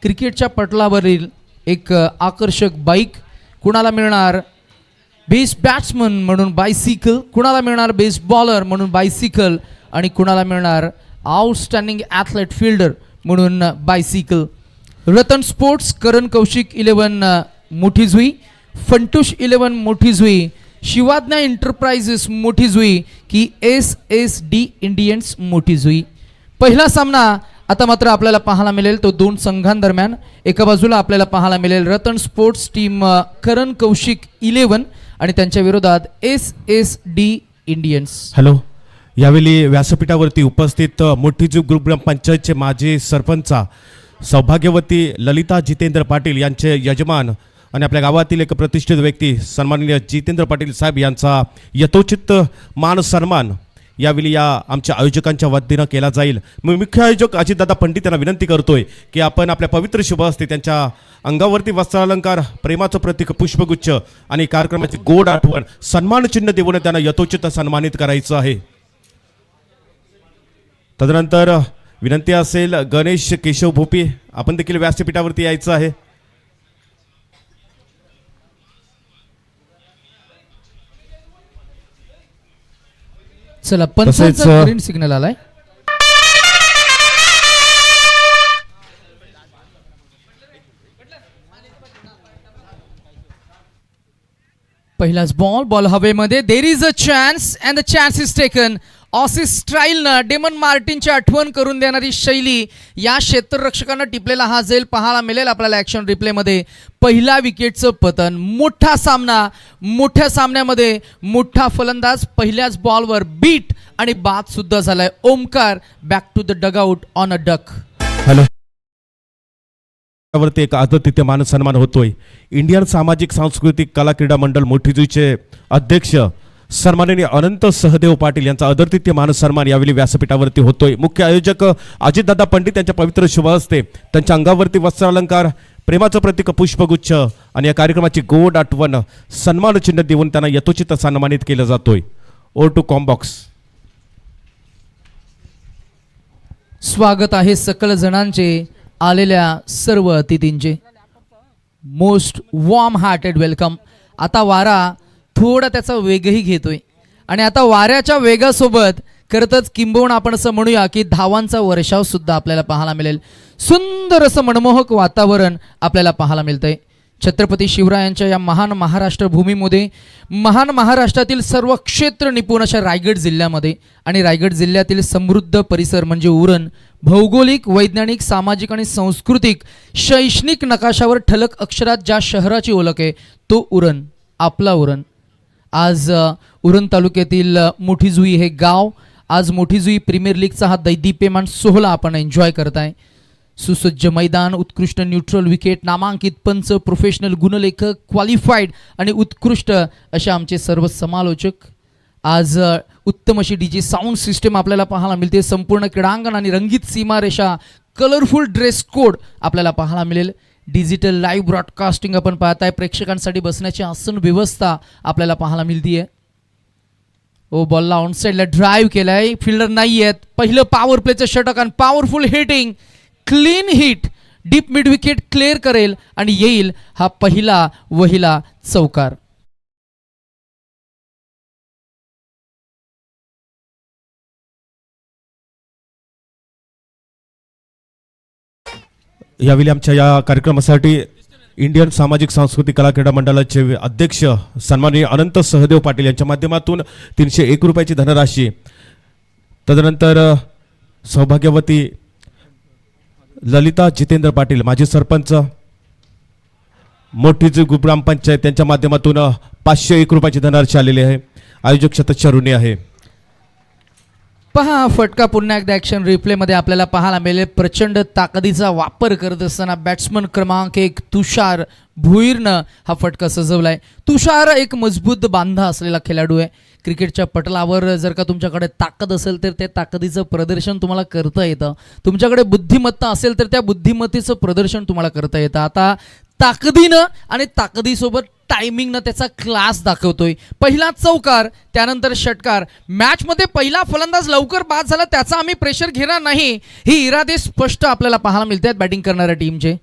क्रिकेटच्या पटलावरील एक आकर्षक बाईक, कुणाला मिळणार बेस्ट बॅट्समन म्हणून बायसिकल, कुणाला मिळणार बेस्ट बॉलर म्हणून बायसिकल आणि कुणाला मिळणार आउटस्टँडिंग ॲथलेट फिल्डर म्हणून बायसिकल. रतन स्पोर्ट्स, करण कौशिक 11 मोठी जुई, फंटुश 11 मोठी जुई, शिवाज्ञा एंटरप्राइजेस मोठी जुई की SSD इंडियन्स मोठी जुई. पहिला सामना आता मात्र आपल्याला पाहायला मिळेल तो दोन संघांदरम्यान. एका बाजूला आपल्याला पाहायला मिळेल रतन स्पोर्ट्स टीम करण कौशिक 11 आणि त्यांच्या विरोधात SSD इंडियन्स. हॅलो, यावेळी व्यासपीठावरती उपस्थित मोठीजू ग्रुप ग्रामपंचायतचे माजी सरपंच सौभाग्यवती ललिता जितेंद्र पाटील यांचे यजमान आणि आपल्या गावातील एक प्रतिष्ठित व्यक्ती सन्माननीय जितेंद्र पाटील साहेब यांचा यथोचित मान सन्मान यावेळी या आमच्या आयोजकांच्या वतीनं केला जाईल. मी मुख्य आयोजक अजितदादा पंडित यांना विनंती करतोय की आपण आपल्या पवित्र शुभ हस्ते त्यांच्या अंगावरती वस्त्रालंकार, प्रेमाचं प्रतीक पुष्पगुच्छ आणि कार्यक्रमाची गोड आठवण सन्मान चिन्ह देऊन त्यांना यथोचित सन्मानित करायचं आहे. तदनंतर विनंती असेल गणेश केशव भोपी, आपण देखील व्यासपीठावरती यायचं आहे. चला, पंचांचा ग्रीन सिग्नल आलाय. पहिलाच बॉल हवेमध्ये. There is a chance and the chance is taken. Aussies स्टाईलनं डेमन मार्टिनची आठवण करून देणारी शैली या क्षेत्ररक्षकांना टिपलेला हा झेल पाहायला मिळेल आपल्याला ॲक्शन रिप्लेमध्ये. पहिला विकेटचं पतन, मोठा सामना, मोठ्या सामन्यामध्ये मोठा फलंदाज पहिल्याच बॉलवर बीट आणि बाद सुद्धा झालाय. Omkar back to the dugout on a duck. Hello, वरती एक आदरातिथ्य मान सन्मान होतोय. इंडियन सामाजिक सांस्कृतिक कला क्रीडा मंडळ मोठीजूचे अध्यक्ष सन्माननीय अनंत सहदेव पाटील यांचा आदरातिथ्य मान सन्मान यावेळी व्यासपीठावरती होतोय. मुख्य आयोजक अजितदादा पंडित यांच्या पवित्र शुभ हस्ते त्यांच्या अंगावरती वस्त्रालंकार, प्रेमाचं प्रतीक पुष्पगुच्छ आणि या कार्यक्रमाची गोड आठवण सन्मान चिन्ह देऊन त्यांना यथोचित सन्मानित केलं जातोय. O two Combox. स्वागत आहे सकल जणांचे, आलेल्या सर्व अतिथींचे. Most warm hearted welcome. आता वारा थोडा त्याचा वेगही घेतोय आणि आता वाऱ्याच्या वेगासोबत करतच किंबहुना आपण असं म्हणूया की धावांचा वर्षाव सुद्धा आपल्याला पाहायला मिळेल. सुंदर असं मनमोहक वातावरण आपल्याला पाहायला मिळतंय. छत्रपती शिवरायांच्या या महान महाराष्ट्र भूमीमध्ये, महान महाराष्ट्रातील सर्व क्षेत्र निपुण अशा रायगड जिल्ह्यामध्ये आणि रायगड जिल्ह्यातील समृद्ध परिसर म्हणजे उरण भौगोलिक, वैज्ञानिक, सामाजिक आणि सांस्कृतिक शैक्षणिक नकाशावर ठळक अक्षरात ज्या शहराची ओळख आहे तो उरण, आपला उरण. आज उरण तालुक्यातील मोठीजुई हे गाव, आज मोठीजुई प्रीमियर लीगचा हा दैदिप्यमान सोहळा आपण एन्जॉय करताय. सुसज्ज मैदान, उत्कृष्ट न्यूट्रल विकेट, नामांकित पंच, प्रोफेशनल गुणलेखक, क्वालिफाईड आणि उत्कृष्ट असे आमचे सर्व समालोचक. आज उत्तम अशी DJ साऊंड सिस्टम आपल्याला पाहायला मिळते. संपूर्ण क्रीडांगण आणि रंगीत सीमारेषा, कलरफुल ड्रेस कोड आपल्याला पाहायला मिळेल. डिजिटल लाईव्ह ब्रॉडकास्टिंग आपण पाहताय. प्रेक्षकांसाठी बसण्याची आसन व्यवस्था आपल्याला पाहायला मिळतीये. ओ बॉलला ऑन साईडला ड्राईव्ह केलाय, फिल्डर नाही आहेत. पहिलं पॉवर प्लेचं षटक आणि powerful hitting, clean hit, deep mid wicket clear करेल आणि येईल हा पहिला वहिला चौकार. यावेळी आमच्या या कार्यक्रमासाठी इंडियन सामाजिक सांस्कृतिक कला क्रीडा मंडळाचे अध्यक्ष सन्माननीय अनंत सहदेव पाटील यांच्या माध्यमातून 301 रुपयाची धनराशी. तदनंतर सौभाग्यवती ललिता जितेंद्र पाटील माजी सरपंच मोठीजू ग्रुप ग्रामपंचायत त्यांच्या माध्यमातून 501 रुपयाची धनराशी आलेली आहे. आयोजक शतश ऋणी आहे. पहा, फटका पुन्हा एकदा ॲक्शन रिप्लेमध्ये आपल्याला पाहायला मिळेल. प्रचंड ताकदीचा वापर करत असताना बॅट्समन क्रमांक 1 तुषार भुईरनं हा फटका सजवलाय. तुषार एक मजबूत बांधा असलेला खेळाडू आहे. क्रिकेटच्या पटलावर जर का तुमच्याकडे ताकद असेल तर त्या ताकदीचं प्रदर्शन तुम्हाला करता येतं. तुमच्याकडे बुद्धिमत्ता असेल तर त्या बुद्धिमत्तेचं प्रदर्शन तुम्हाला करता येतं. आता ताकदीनं आणि ताकदीसोबत टायमिंगनं त्याचा क्लास दाखवतोय. पहिला चौकार, त्यानंतर षटकार. मॅचमध्ये पहिला फलंदाज लवकर बाद झाला त्याचा आम्ही प्रेशर घेणार नाही, ही इरादे स्पष्ट आपल्याला पाहायला मिळतात बॅटिंग करणाऱ्या टीमचे.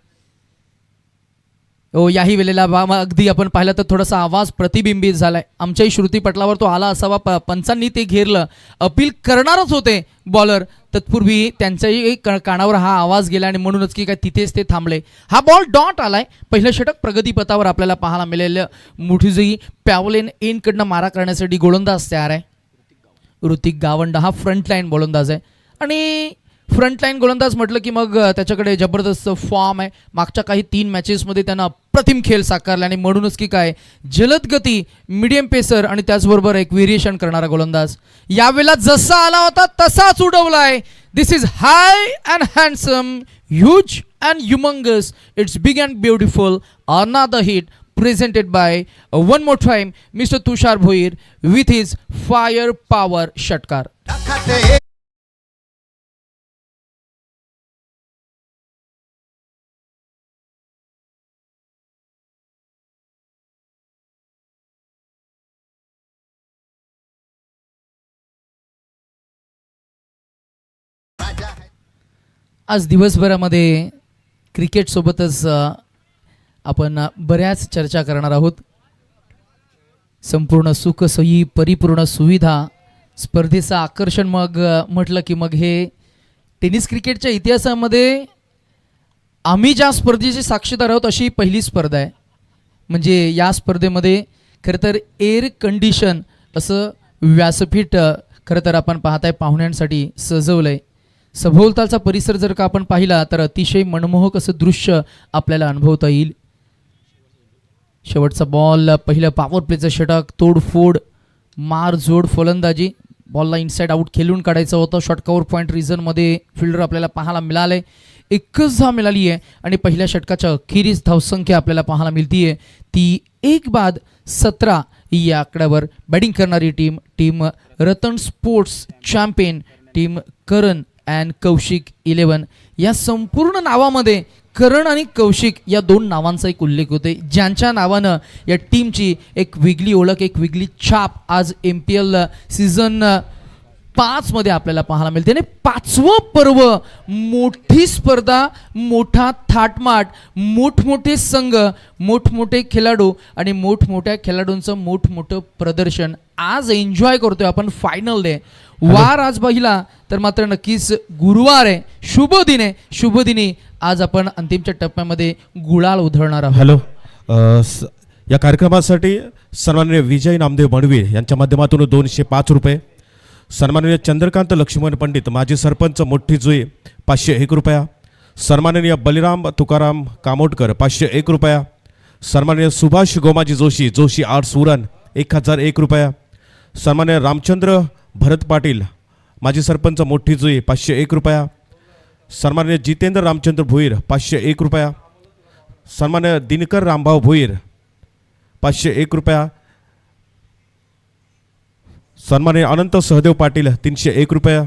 याही वेळेला अगदी आपण पाहिलं तर थोडासा आवाज प्रतिबिंबित झालाय. आमच्याही श्रुतीपटलावर तो आला असावा. पंचांनी ते घेरलं, अपील करणारच होते बॉलर, तत्पूर्वी त्यांच्याही कानावर हा आवाज गेला आणि म्हणूनच की काय तिथेच ते थांबले. हा बॉल डॉट आलाय. पहिलं षटक प्रगतीपथावर आपल्याला पाहायला मिळेल. मोठीजी पॅवलेन एनकडनं मारा करण्यासाठी गोलंदाज तयार आहे. ऋतिक गावंड हा फ्रंटलाईन गोलंदाज आहे आणि फ्रंटलाईन गोलंदाज म्हटलं की मग त्याच्याकडे जबरदस्त फॉर्म आहे. मागच्या काही 3 मॅचेसमध्ये त्यानं अप्रतिम खेळ साकारला आणि म्हणूनच की काय जलद गती, मीडियम पेसर आणि त्याचबरोबर एक व्हेरिएशन करणारा गोलंदाज. यावेळेला जसा आला होता तसाच उडवलाय. This is high and handsome, huge and humongous, it's big and beautiful, another hit presented by one more time Mr. Tushar Bhoir with his fire power षटकार. आज दिवसभरामध्ये क्रिकेट सोबतच आपण बऱ्याच चर्चा करणार आहोत. संपूर्ण सुख सोयी, परिपूर्ण सुविधा, स्पर्धेचं आकर्षण मग म्हटलं की मग हे टेनिस क्रिकेटच्या इतिहासामध्ये आम्ही ज्या स्पर्धेची साक्षीदार आहोत अशी पहिली स्पर्धा आहे. म्हणजे या स्पर्धेमध्ये खरं तर एअर कंडिशन असं व्यासपीठ खरं तर आपण पाहताय पाहुण्यांसाठी सजवलं आहे. सभोवतालचा परिसर जर का आपण पाहिला तर अतिशय मनमोहक असं दृश्य आपल्याला अनुभवता येईल. शेवटचा बॉल, पहिलं पॉवर प्लेचं षटक, तोडफोड, मारझोड फलंदाजी, बॉलला इनसाइड आउट खेळून काढायचं होतं. षटकावर पॉईंट रिझनमध्ये फिल्डर आपल्याला पाहायला मिळाले. एकच धाव मिळाली आहे आणि पहिल्या षटकाच्या अखेरीस धावसंख्या आपल्याला पाहायला मिळतीये ती 1/17 या आकड्यावर. बॅटिंग करणारी team Ratan sports champion, team Karan and Kaushik 11. या संपूर्ण नावामध्ये करण आणि कौशिक या 2 नावांचा एक उल्लेख होते, ज्यांच्या नावानं या टीमची एक वेगळी ओळख, एक वेगळी छाप आज MPL सीझन 5 मध्ये आपल्याला पाहायला मिळते. आणि 5वं पर्व, मोठी स्पर्धा, मोठा थाटमाट, मोठमोठे संघ, मोठमोठे खेळाडू आणि मोठमोठ्या खेळाडूंचं मोठमोठं प्रदर्शन आज एन्जॉय करतोय आपण. फायनल डे वार आज पाहिला तर मात्र नक्कीच गुरुवार आहे, शुभ दिन आहे. शुभ दिनी आज आपण अंतिमच्या टप्प्यामध्ये गुलाल उधळणार आहोत. हॅलो, या कार्यक्रमासाठी सन्माननीय विजय नामदेव मडवी यांच्या माध्यमातून 205 रुपये. सन्माननीय चंद्रकांत लक्ष्मण पंडित माजी सरपंच मोठी जुई 501 रुपया. सन्माननीय बलिराम तुकाराम कामोटकर 501 रुपया. सन्माननीय सुभाष गोमाजी जोशी आर्ट्स उरण 1001 रुपया. सन्माननीय रामचंद्र भरत पाटील माजी सरपंच मोठी जुई 501 रुपया. सन्माननीय जितेंद्र रामचंद्र भोईर 501 रुपया. सन्माननीय दिनकर रामभाऊ भोईर 501 रुपया. सन्माननीय अनंत सहदेव पाटील 301 रुपया.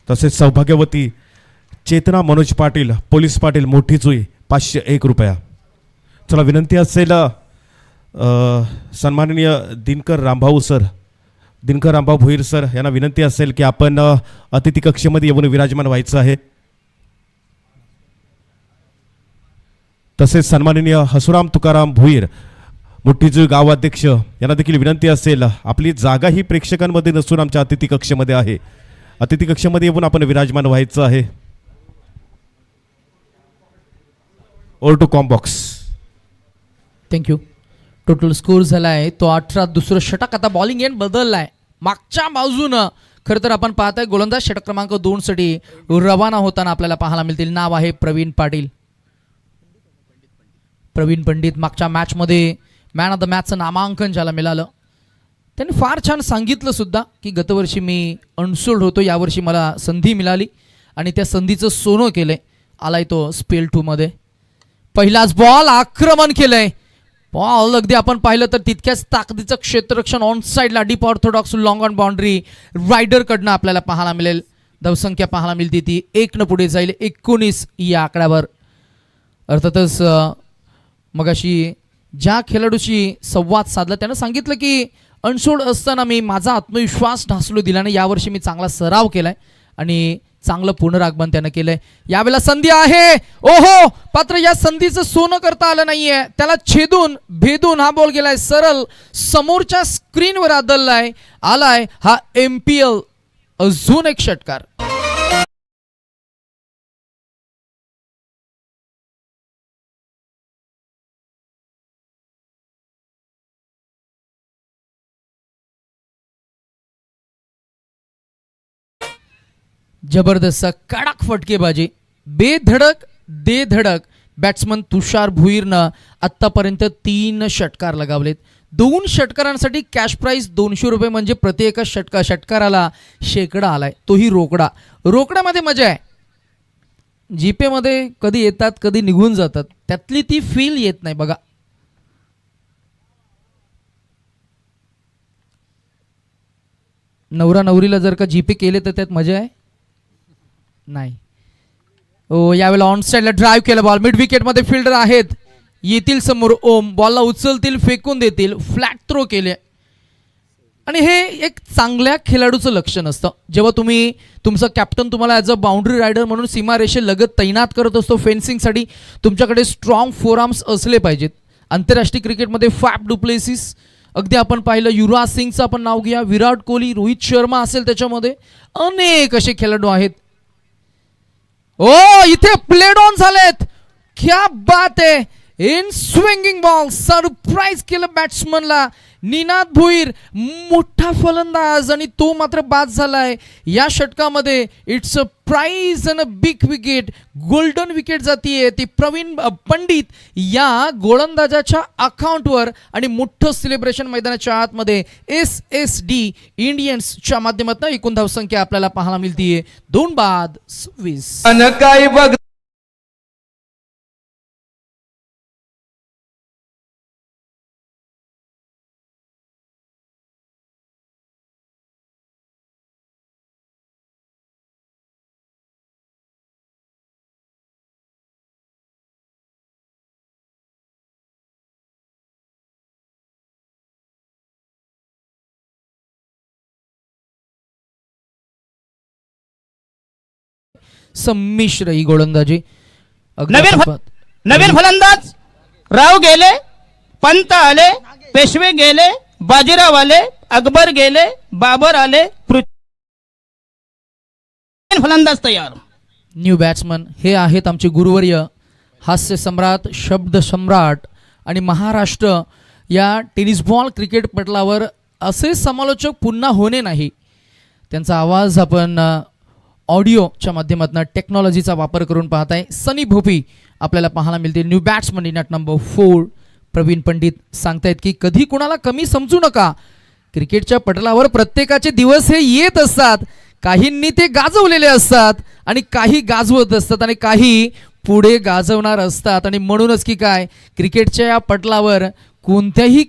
तसेच सौभाग्यवती चेतना मनोज पाटील पोलीस पाटील मोठी जुई 501 रुपया. चला, विनंती असेल सन्माननीय दिनकर रामभाऊ भोईर सर यांना विनंती असेल की आपण अतिथी कक्षेमध्ये येऊन विराजमान व्हायचं आहे. तसेच सन्माननीय हसुराम तुकाराम भोईर मोठीजूळ गाव अध्यक्ष यांना देखील विनंती असेल, आपली जागा ही प्रेक्षकांमध्ये नसून आमच्या अतिथी कक्षेमध्ये आहे. अतिथी कक्षेमध्ये येऊन आपण विराजमान व्हायचं आहे. Over to comm box. Thank you. Total score झाला आहे तो 18. दुसरं षटक आता बॉलिंग एंड बदललाय. मागच्या बाजूनं खरं तर आपण पाहताय गोलंदाज षटक क्रमांक 2 साठी रवाना होताना आपल्याला पाहायला मिळतील. नाव आहे प्रवीण पाटील. प्रवीण पंडित मागच्या मॅचमध्ये मॅन ऑफ द मॅचचं नामांकन ज्याला मिळालं, त्यांनी फार छान सांगितलं सुद्धा की गतवर्षी मी अनसोल्ड होतो, यावर्षी मला संधी मिळाली आणि त्या संधीचं सोनं केलंय. आलाय तो स्पेल 2 मध्ये. पहिलाच बॉल आक्रमण केलंय. बॉल अगदी आपण पाहिलं तर तितक्याच ताकदीचं क्षेत्ररक्षण ऑन साईडला deep orthodox long on boundary रायडरकडनं आपल्याला पाहायला मिळेल. धावसंख्या पाहायला मिळते ती 1 पुढे जाईल 19 या आकड्यावर. अर्थातच मगाशी ज्या खेळाडूशी संवाद साधला त्यानं सांगितलं की अनसोल्ड असताना मी माझा आत्मविश्वास ढासळू दिला नाही. यावर्षी मी चांगला सराव केलाय आणि चांगलं पुनरागमन त्यानं केलंय. यावेळेला संधी आहे, ओहो, पात्र या संधीचं सोनं करता आलं नाहीये. त्याला छेदून भेदून हा बॉल गेलाय सरळ समोरच्या स्क्रीनवर आदळलाय. आलाय हा MPL अजून एक षटकार. जबरदस्त कडक फटकेबाजी, बेधडक दे धडक. बॅट्समन तुषार भुईरनं आत्तापर्यंत 3 षटकार लगावलेत. 2 षटकारांसाठी कॅश प्राईज 200 रुपये, म्हणजे प्रति एका षटकाराला शेकडा आलाय, तोही रोकडा. रोकड्यामध्ये मजा आहे. जीपे मध्ये कधी येतात कधी निघून जातात, त्यातली ती फील येत नाही बघा. नवरा नवरीला जर का जीपे केले तर त्यात मजा आहे नाही. ओ, यावेळेला ऑन साइडला ड्राईव्ह केला बॉल. मिड विकेट मध्ये फिल्डर आहेत, येतील समोर ओम, बॉलला उचलतील, फेकून देतील, फ्लॅट थ्रो केले. आणि हे एक चांगल्या खेळाडूचं लक्षण असतं. जेव्हा तुमचा कॅप्टन तुम्हाला ॲज अ बाउंड्री रायडर म्हणून सीमारेषेलगत तैनात करत असतो फेन्सिंगसाठी, तुमच्याकडे स्ट्रॉंग फोरआर्म्स असले पाहिजेत. आंतरराष्ट्रीय क्रिकेटमध्ये फॅफ डु प्लेसिस, अगदी आपण पाहिलं युवराज सिंगचं आपण नाव घ्या, विराट कोहली, रोहित शर्मा असेल, त्याच्यामध्ये अनेक असे खेळाडू आहेत. ओ, इथे प्लेड ऑन झालेत, क्या बात आहे. इन स्विंगिंग बॉल सरप्राईज केलं बॅट्समनला. निनाद भुईर मोठा फलंदाज आणि तो मात्र बाद झालाय या षटकामध्ये. It's a prize and a big wicket. Golden wicket जातीये ती प्रवीण पंडित या गोलंदाजाच्या अकाउंटवर आणि मोठं सेलिब्रेशन मैदानाच्या आतमध्ये. SSD इंडियन्सच्या माध्यमातून एकूण धावसंख्या आपल्याला पाहायला मिळतीये 2/20. काय बघ संमिश्र ही गोलंदाजी. नवीन फलंदाज राव गेले, पंत आले, पेशवे गेले, बाजीराव आले, अकबर गेले, बाबर आले, फलंदाज तयार. न्यू बॅट्समन हे आहेत आमचे गुरुवर्य, हास्य सम्राट, शब्द सम्राट आणि महाराष्ट्र या टेनिस बॉल क्रिकेट पटलावर असे समालोचक पुन्हा होणे नाही. त्यांचा आवाज आपण ऑडिओच्या माध्यमातून टेक्नॉलॉजीचा वापर करून पाहताय. सनी भोपी आपल्याला पाहायला मिळते. New batsman in at number 4 Praveen Pandit सांगतायत की कधी कुणाला कमी समजू नका. क्रिकेटच्या पटलावर प्रत्येकाचे दिवस हे येत असतात. काहींनी ते गाजवलेले असतात आणि काही गाजवत असतात आणि काही पुढे गाजवणार असतात. आणि म्हणूनच की काय, क्रिकेटच्या या पटलावर कोणत्याही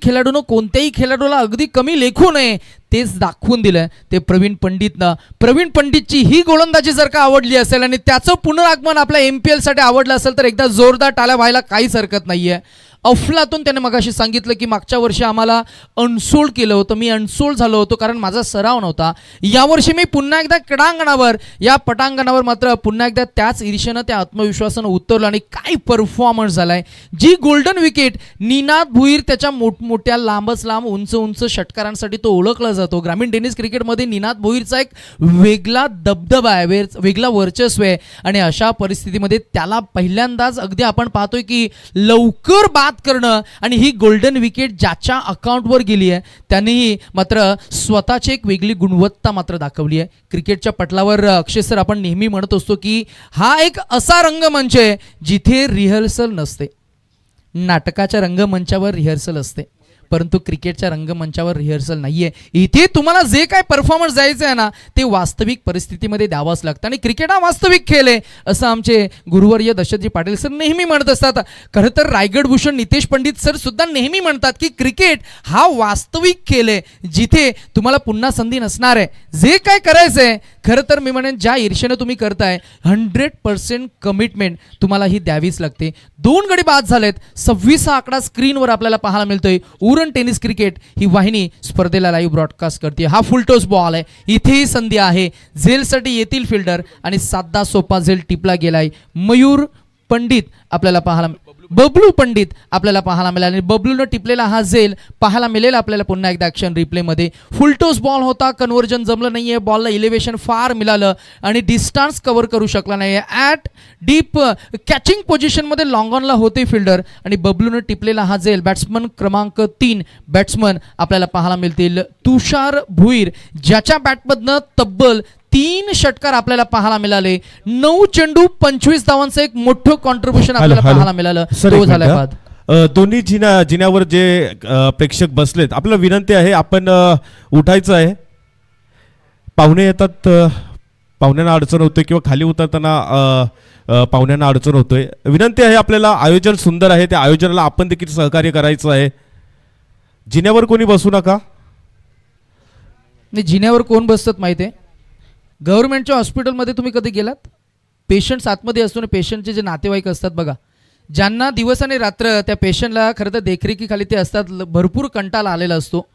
खेळाडूला अगदी कमी लेखू नये तेच दाखवून दिलं ते प्रवीण पंडितनं. प्रवीण पंडितची ही गोलंदाजी जर का आवडली असेल आणि त्याचं पुनरागमन आपल्या MPL साठी आवडलं असेल तर एकदा जोरदार टाळ्या व्हायला काहीच हरकत नाहीये. अफलातून त्याने मगाशी सांगितलं की मागच्या वर्षी आम्हाला अनसोल्ड केलं होतं, मी अनसोल्ड झालो होतो कारण माझा सराव नव्हता. यावर्षी मी पुन्हा एकदा क्रीडांगणावर या पटांगणावर मात्र पुन्हा एकदा त्याच ईर्षेनं त्या आत्मविश्वासानं उतरलो आणि काय परफॉर्मन्स झालाय. जी गोल्डन विकेट निनाद भुईर त्याच्या मोठमोठ्या लांब उंच षटकारांसाठी तो ओळखला जातो. ग्रामीण टेनिस क्रिकेटमध्ये निनाद भुईरचा एक वेगळा दबदबा आहे, वेगळा वर्चस्व आहे आणि अशा परिस्थितीमध्ये त्याला पहिल्यांदाच अगदी आपण पाहतोय की लवकर बाद करणं आणि ही गोल्डन विकेट ज्याच्या अकाउंटवर गेली आहे त्यांनीही मात्र स्वतःची एक वेगळी गुणवत्ता मात्र दाखवली आहे. क्रिकेटच्या पटलावर अक्षय सर आपण नेहमी म्हणत असतो की हा एक असा रंगमंच आहे जिथे रिहर्सल नसते. नाटकाच्या रंगमंचावर रिहर्सल असते परंतु क्रिकेटच्या रंगमंचावर रिहर्सल नाहीये. इथे तुम्हाला जे काय परफॉर्मन्स द्यायचं आहे ना ते वास्तविक परिस्थितीमध्ये द्यावंच लागतं आणि क्रिकेट हा वास्तविक खेळ आहे असं आमचे गुरुवर्य दशरथजी पाटील सर नेहमी म्हणत असतात. खरं तर रायगड भूषण नितेश पंडित सर सुद्धा नेहमी म्हणतात की क्रिकेट हा वास्तविक खेळ आहे जिथे तुम्हाला पुन्हा संधी नसणार आहे. जे काय करायचं आहे खरं तर मी म्हणेन ज्या ईर्षेनं तुम्ही करताय 100% कमिटमेंट तुम्हाला ही द्यावीच लागते. 2 गडी बाद झालेत. 26 हा आकडा स्क्रीनवर आपल्याला पाहायला मिळतोय. उरण टेनिस क्रिकेट ही वाहिनी स्पर्धेला लाईव्ह ब्रॉडकास्ट करते. हा फुलटॉस बॉल आहे. इथेही संधी आहे. झेलसाठी येतील फिल्डर आणि साधा सोपा झेल टिपला गेलाय. मयूर पंडित आपल्याला पाहायला बबलू पंडित आपल्याला पाहायला मिळाला आणि बबलूनं टिपलेला हा झेल पाहायला मिळेल आपल्याला पुन्हा एकदा ॲक्शन रिप्लेमध्ये. फुलटॉस बॉल होता. कन्व्हर्जन जमलं नाही आहे. बॉलला इलेव्हेशन फार मिळालं आणि डिस्टन्स कव्हर करू शकला नाही आहे. ॲट डीप कॅचिंग पोझिशनमध्ये लॉंग ऑनला होते फिल्डर आणि बबलूनं टिपलेला हा झेल बॅट्समन क्रमांक 3 बॅट्समन आपल्याला पाहायला मिळतील तुषार भुईर, ज्याच्या बॅटमधनं तब्बल 3 षटकार आपल्याला पाहायला मिळाले. 9 चेंडू 25 धावांचं एक मोठं कॉन्ट्रीब्युशन आपल्याला पाहायला मिळालं. तो झाला बाद. दोन्ही जिन्यावर जे प्रेक्षक बसलेत, आपल्याला विनंती आहे आपण उठायचं आहे. पाहुणे येतात, पाहुण्यांना अडचण होते किंवा खाली उतरताना पाहुण्यांना अडचण होतोय. विनंती आहे आपल्याला, आयोजन सुंदर आहे, त्या आयोजनाला आपण देखील सहकार्य करायचं आहे. जिन्यावर कोणी बसू नका. जिन्यावर कोण बसतात माहिती आहे? गव्हर्नमेंटच्या हॉस्पिटलमध्ये तुम्ही कधी गेलात? पेशंट्स आतमध्ये असतो ना, पेशंटचे जे नातेवाईक असतात बघा, ज्यांना दिवस आणि रात्र त्या पेशंटला खरं तर देखरेखीखाली ते असतात, भरपूर कंटाळा आलेला असतो,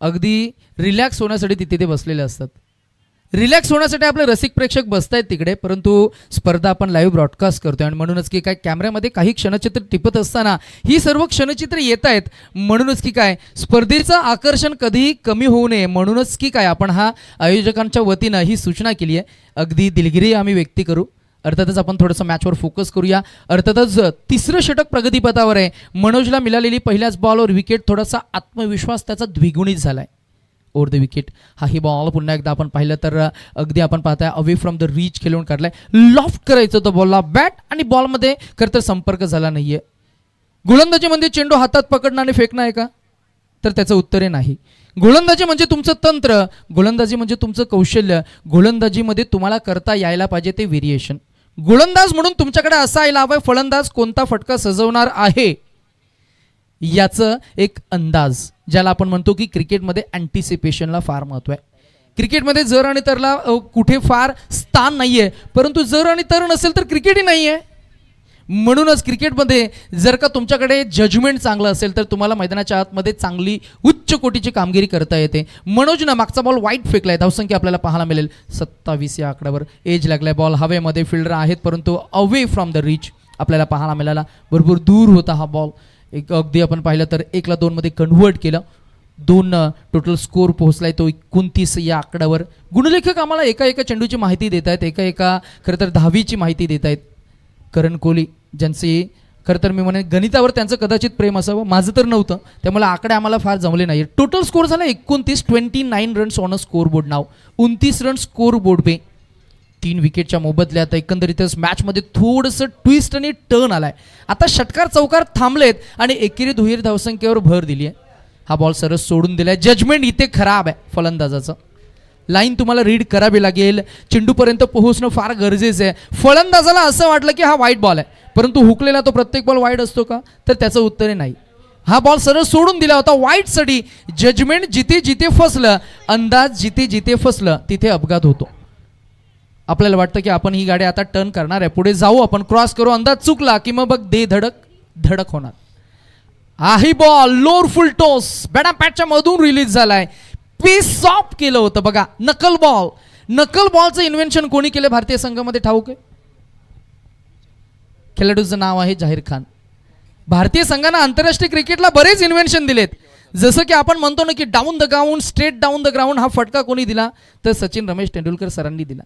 अगदी रिलॅक्स होण्यासाठी तिथे ते बसलेले असतात. रिलॅक्स होण्यासाठी आपले रसिक प्रेक्षक बसतायत तिकडे, परंतु स्पर्धा आपण लाईव्ह ब्रॉडकास्ट करतोय आणि म्हणूनच की काय कॅमेऱ्यामध्ये काही क्षणचित्र टिपत असताना ही सर्व क्षणचित्र येत आहेत. म्हणूनच की काय स्पर्धेचं आकर्षण कधीही कमी होऊ नये म्हणूनच की काय आपण हा आयोजकांच्या वतीनं ही सूचना केली आहे. अगदी दिलगिरी आम्ही व्यक्त करू. अर्थातच आपण थोडंसं मॅचवर फोकस करूया. अर्थातच 3रं षटक प्रगतीपथावर आहे. मनोजला मिळालेली पहिल्याच बॉलवर विकेट, थोडासा आत्मविश्वास त्याचा द्विगुणित झाला आहे ओव्हर द विकेट. हाही बॉल पुन्हा एकदा आपण पाहिलं तर अगदी आपण पाहताय अवे फ्रॉम द रीच खेळून काढलाय. लॉफ्ट करायचं होतं बॉलला, बॅट आणि बॉलमध्ये खरं तर संपर्क झाला नाहीये. गोलंदाजी म्हणजे चेंडू हातात पकडणं आणि फेकणं आहे का? तर त्याचं उत्तर आहे नाही. गोलंदाजी म्हणजे तुमचं तंत्र, गोलंदाजी म्हणजे तुमचं कौशल्य, गोलंदाजीमध्ये तुम्हाला करता यायला पाहिजे ते व्हेरिएशन. गोलंदाज म्हणून तुमच्याकडे असा यायला हवं फलंदाज कोणता फटका सजवणार आहे याचं एक अंदाज, ज्याला आपण म्हणतो की क्रिकेटमध्ये अँटिसिपेशनला फार महत्त्व आहे. क्रिकेटमध्ये जर आणि तरला कुठे फार स्थान नाही आहे, परंतु जर आणि तर नसेल तर क्रिकेटही नाही आहे. म्हणूनच क्रिकेटमध्ये जर का तुमच्याकडे जजमेंट चांगलं असेल तर तुम्हाला मैदानाच्या आतमध्ये चांगली उच्च कोटीची कामगिरी करता येते. मनोजनं मागचा बॉल वाईट फेकलाय, धावसंख्या आपल्याला पाहायला मिळेल 27 या आकड्यावर. एज लागलाय, बॉल हवेमध्ये, फिल्डर आहेत परंतु अवे फ्रॉम द रीच आपल्याला पाहायला मिळाला. भरपूर दूर होता हा बॉल. एक अगदी आपण पाहिलं तर 1-2 मध्ये कन्व्हर्ट केलं. 2 टोटल स्कोर पोहोचलाय तो 29 या आकड्यावर. गुणलेखक आम्हाला एका चेंडूची माहिती देत आहेत, एका खरं तर धावीची माहिती देत आहेत. करण कोहली, ज्यांचे खरं तर मी म्हणेन गणितावर त्यांचं कदाचित प्रेम असावं, माझं तर नव्हतं, त्यामुळे आकडे आम्हाला फार जमले नाही. टोटल स्कोर झाला 29 runs on a scoreboard नाव, 29 रन स्कोर बोर्ड पे. 3 विकेटच्या मोबदल्यात एकंदरीतच मॅचमध्ये थोडंसं ट्विस्ट आणि टर्न आलाय. आता षटकार चौकार थांबलेत आणि एकेरी दुहेरी धावसंख्येवर भर दिली आहे. हा बॉल सरस सोडून दिलाय. जजमेंट इथे खराब आहे फलंदाजाचं. लाईन तुम्हाला रीड करावी लागेल, चेंडूपर्यंत पोहोचणं फार गरजेचं आहे. फलंदाजाला असं वाटलं की हा वाईट बॉल आहे, परंतु हुकलेला तो प्रत्येक बॉल वाईट असतो का? तर त्याचं उत्तर नाही. हा बॉल सरळ सोडून दिला होता वाईट साठी. जजमेंट जिथे जिथे फसलं, अंदाज जिथे जिथे फसलं तिथे अपघात होतो. आपल्याला वाटतं की आपण ही गाडी आता टर्न करणार आहे, पुढे जाऊ, आपण क्रॉस करू, अंदाज चुकला की मग बघ दे धडक होणार. हाही बॉल लोअर फुल टॉस बॅटा पॅटच्या मधून रिलीज झालाय. पेस ऑफ केलं होतं बघा. नकल बॉलचं इन्व्हेन्शन कोणी केलं भारतीय संघामध्ये ठाऊक आहे? खेळाडूचं नाव आहे जाहीर खान. भारतीय संघानं आंतरराष्ट्रीय क्रिकेटला बरेच इन्व्हेन्शन दिलेत. जसं की आपण म्हणतो ना की down the ground, straight down the ground, हा फटका कोणी दिला? तर सचिन रमेश तेंडुलकर सरांनी दिला.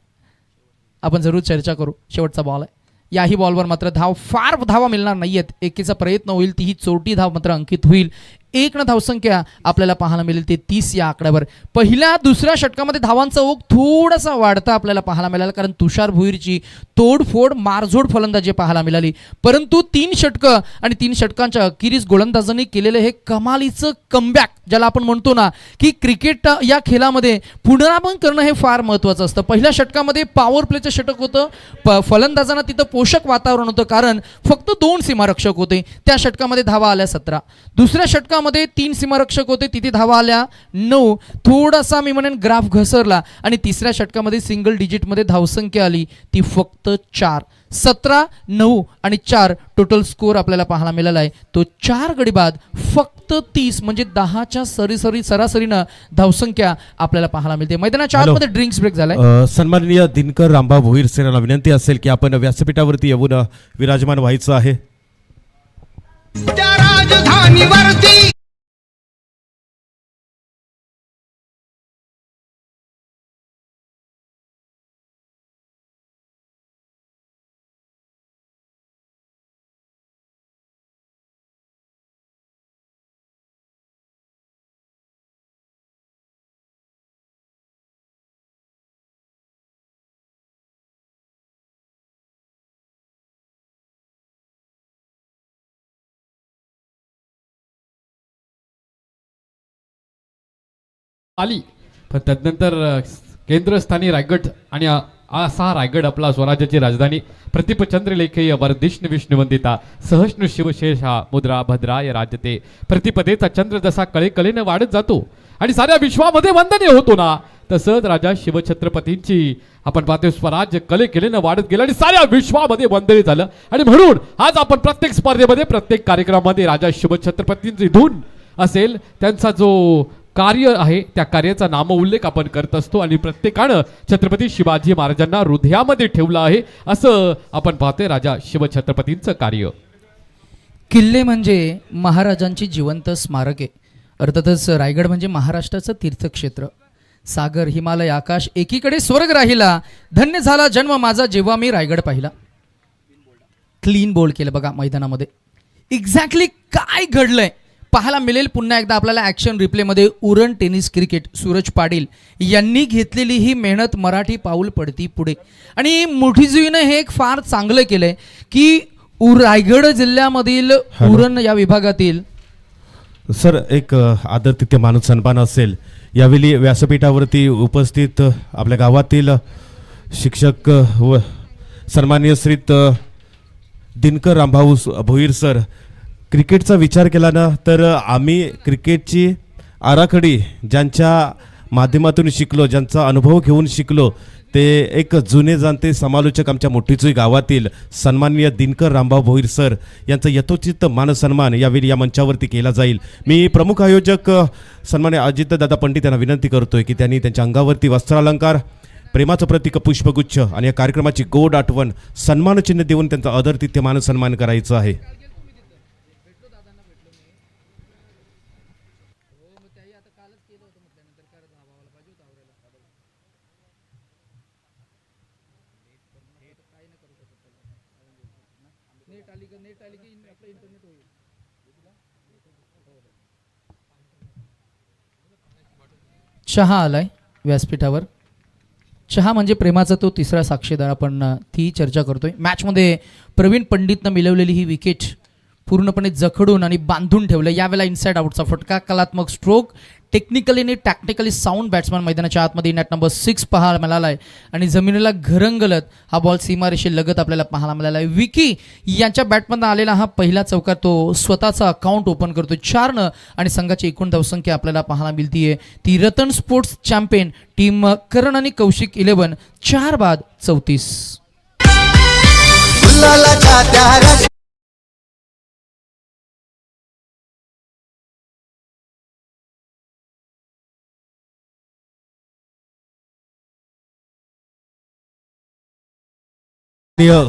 आपण जरूर चर्चा करू. शेवटचा बॉल आहे. याही बॉलवर मात्र फार धावा मिळणार नाहीयेत. एकीचा प्रयत्न होईल, तीही चोरटी धाव मात्र अंकित होईल. 1 धावसंख्या आपल्याला पाहायला मिळेल ते 30 या आकड्यावर. पहिल्या दुसऱ्या षटकामध्ये धावांचा ओघ थोडासा वाढता आपल्याला पाहायला मिळाला, कारण तुषार भुईरची तोडफोड मारझोड फलंदाजी पाहायला मिळाली. परंतु 3 षटकं आणि 3 षटकांच्या अखेरीस गोलंदाजांनी केलेलं हे कमालीचं कमबॅक, ज्याला आपण म्हणतो ना की क्रिकेट या खेळामध्ये पुनरागमन करणं हे फार महत्त्वाचं असतं. पहिल्या षटकामध्ये पॉवर प्लेचं षटक होतं. फलंदाजांना तिथं पोषक वातावरण होतं, कारण फक्त 2 सीमारक्षक होते. त्या षटकामध्ये धावा आल्या 17. दुसऱ्या षटकामध्ये षटकामध्ये 3 सीमारक्षक होते, तिथे धावा आल्या 9. थोडासा मी म्हणेन ग्राफ घसरला आणि तिसऱ्या षटकामध्ये सिंगल डिजिटमध्ये धावसंख्या आली ती फक्त 4. 17, 9 आणि 4 टोटल स्कोर आपल्याला पाहायला मिळाला आहे. तो 4 गडी बाद फक्त 30 म्हणजे 10च्या सरासरीनं धावसंख्या आपल्याला पाहायला मिळते. मैदानाच्या हॅलो. आतमध्ये ड्रिंक्स ब्रेक झालाय. सन्माननीय दिनकर रामभाऊ भोईर सर यांना विनंती असेल की आपण व्यासपीठावरती येऊन विराजमान व्हायचं आहे. त्या राजधानीवरती आली पण त्यानंतर केंद्रस्थानी रायगड आणि असा रायगड आपला स्वराज्याची राजधानी प्रतिपचंद्र लेखय वरदिष्ण विष्णुवंदिता सहष्णु शिवशेषा मुद्रा भद्राय राजते. प्रतिपदेचा चंद्र जसा कळेकळेने वाढत जातो आणि साऱ्या विश्वामध्ये वंदनीय होतो ना, तसंच राजा शिवछत्रपतींची आपण पाहतोय स्वराज्य कलेकलेनं वाढत गेलं आणि साऱ्या विश्वामध्ये वंदनीय झालं. आणि म्हणून आज आपण प्रत्येक स्पर्धेमध्ये प्रत्येक कार्यक्रमामध्ये राजा शिवछत्रपतींची धून असेल, त्यांचा जो कार्य आहे त्या कार्याचा नामोल्लेख आपण करत असतो आणि प्रत्येकानं छत्रपती शिवाजी महाराजांना हृदयामध्ये ठेवलं आहे असं आपण पाहतोय राजा शिवछत्रपतींचं कार्य. किल्ले म्हणजे महाराजांची जिवंत स्मारके. अर्थातच रायगड म्हणजे महाराष्ट्राचं तीर्थक्षेत्र. सागर हिमालय आकाश एकीकडे स्वर्ग राहिला, धन्य झाला जन्म माझा जेव्हा मी रायगड पाहिला. क्लीन बोल्ड केलं बघा मैदानामध्ये. एक्झॅक्टली काय घडलंय पाहायला मिळेल पुन्हा एकदा आपल्याला ॲक्शन रिप्लेमध्ये. उरण टेनिस क्रिकेट सूरज पाटील यांनी घेतलेली ही मेहनत मराठी पाऊल पडती पुढे. आणि मोठीजुईनं हे एक फार चांगलं केलंय की रायगड जिल्ह्यामधील उरण या विभागातील सर एक आदरातिथ्य मानून सन्मान असेल. यावेळी व्यासपीठावरती उपस्थित आपल्या गावातील शिक्षक व सन्माननीय श्रीत दिनकर रामभाऊ भोईर सर. क्रिकेटचा विचार केला ना तर आम्ही क्रिकेटची आराखडी ज्यांच्या माध्यमातून शिकलो, ज्यांचा अनुभव घेऊन शिकलो, ते एक जुने जाणते समालोचक आमच्या मोठीचुई गावातील सन्माननीय दिनकर रामभाऊ भोईर सर यांचा यथोचित मानसन्मान यावेळी या मंचावरती केला जाईल. मी प्रमुख आयोजक सन्मान्य अजितदादा पंडित यांना विनंती करतोय की त्यांनी त्यांच्या अंगावरती वस्त्रालंकार, प्रेमाचं प्रतीक पुष्पगुच्छ आणि या कार्यक्रमाची गोड आठवण सन्मानचिन्ह देऊन त्यांचा आदरातिथ्य मानसन्मान करायचं आहे. चहा आलाय व्यासपीठावर. चहा म्हणजे प्रेमाचा तो तिसरा साक्षीदार. आपण ती चर्चा करतोय. मॅचमध्ये प्रवीण पंडितनं मिळवलेली ही विकेट पूर्णपणे जखडून आणि बांधून ठेवलं. यावेळेला इनसाइड आउटचा फटका, कलात्मक स्ट्रोक, टेक्निकली आणि टॅक्टिकली साऊंड बॅट्समॅन मैदानाच्या आतमध्ये नॅट नंबर 6 पाहायला मिळाला आहे आणि जमिनीला घरंगलत हा बॉल सीमारेषे लगत आपल्याला पाहायला मिळाला आहे. विकी यांच्या बॅटमधून आलेला हा पहिला चौकार तो स्वतःचा अकाउंट ओपन करतो 4नं आणि संघाची एकूण धावसंख्या आपल्याला पाहायला मिळतीये ती रतन स्पोर्ट्स चॅम्पियन टीम करण आणि कौशिक 11 4 बाद 34.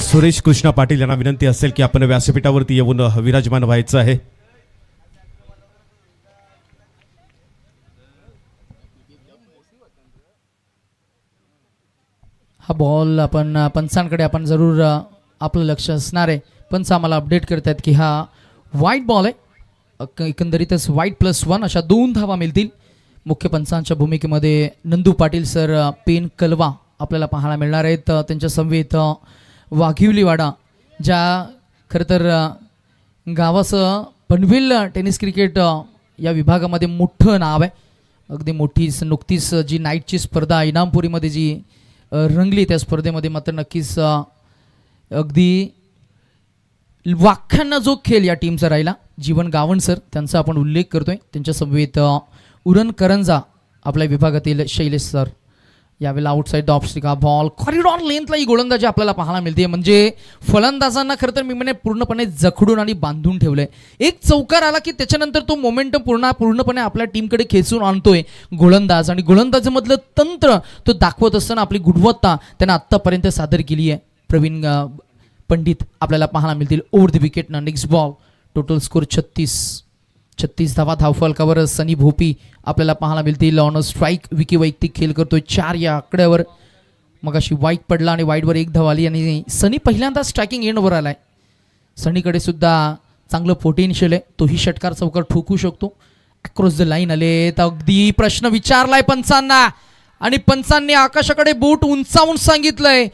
सुरेश कृष्णा पाटील यांना विनंती असेल की आपण व्यासपीठावरती येऊन विराजमान व्हायचं आहे. हा बॉल आपण पंचांकडे आपण जरूर आपलं लक्ष असणार आहे. पंच आम्हाला अपडेट करतात की हा वाईट बॉल आहे. एकंदरीतच वाईट +1 अशा 2 धावा मिळतील. मुख्य पंचांच्या भूमिकेमध्ये नंदू पाटील सर, पेन कलवा आपल्याला पाहायला मिळणार आहेत. त्यांच्या समवेत वाघिवलीवाडा, ज्या खरं तर गावाचं पनवेल टेनिस क्रिकेट या विभागामध्ये मोठं नाव आहे. अगदी मोठीच नुकतीच जी नाईटची स्पर्धा इनामपुरीमध्ये जी रंगली त्या स्पर्धेमध्ये मात्र नक्कीच अगदी वाख्यांना जो खेळ या टीमचा राहिला. जीवन गावण सर त्यांचा आपण उल्लेख करतोय. त्यांच्या समवेत उरण करंजा आपल्या विभागातील शैलेश सर. यावेळेला outside the off ball corridor लेंथला ही गोलंदाजी आपल्याला पाहायला मिळते. म्हणजे फलंदाजांना खरं तर मी म्हणे पूर्णपणे जखडून आणि बांधून ठेवलंय. एक चौकार आला की त्याच्यानंतर तो मोमेंटम पूर्णपणे आपल्या टीमकडे खेचून आणतोय गोलंदाज. आणि गोलंदाजीमधलं तंत्र तो दाखवत असताना आपली गुणवत्ता त्यानं आत्तापर्यंत सादर केली आहे. प्रवीण पंडित आपल्याला पाहायला मिळतील ओव्हर द विकेटनं. नेक्स्ट बॉल टोटल स्कोर 36 धावा धावफलकावर सनी भोपी आपल्याला पाहायला मिळतील. ऑन स्ट्राईक विकी वैयक्तिक खेळ करतोय 4 या आकड्यावर. मग अशी वाईट पडला आणि वाईटवर 1 धाव आली आणि सनी पहिल्यांदा स्ट्रायकिंग एंडवर आलाय. सनीकडे सुद्धा चांगलं पोटेन्शियल आहे. तोही षटकार चौकार ठोकू शकतो. अक्रॉस द लाईन आले तर अगदी प्रश्न विचारलाय पंचांना आणि पंचांनी आकाशाकडे बोट उंचावून सांगितलंय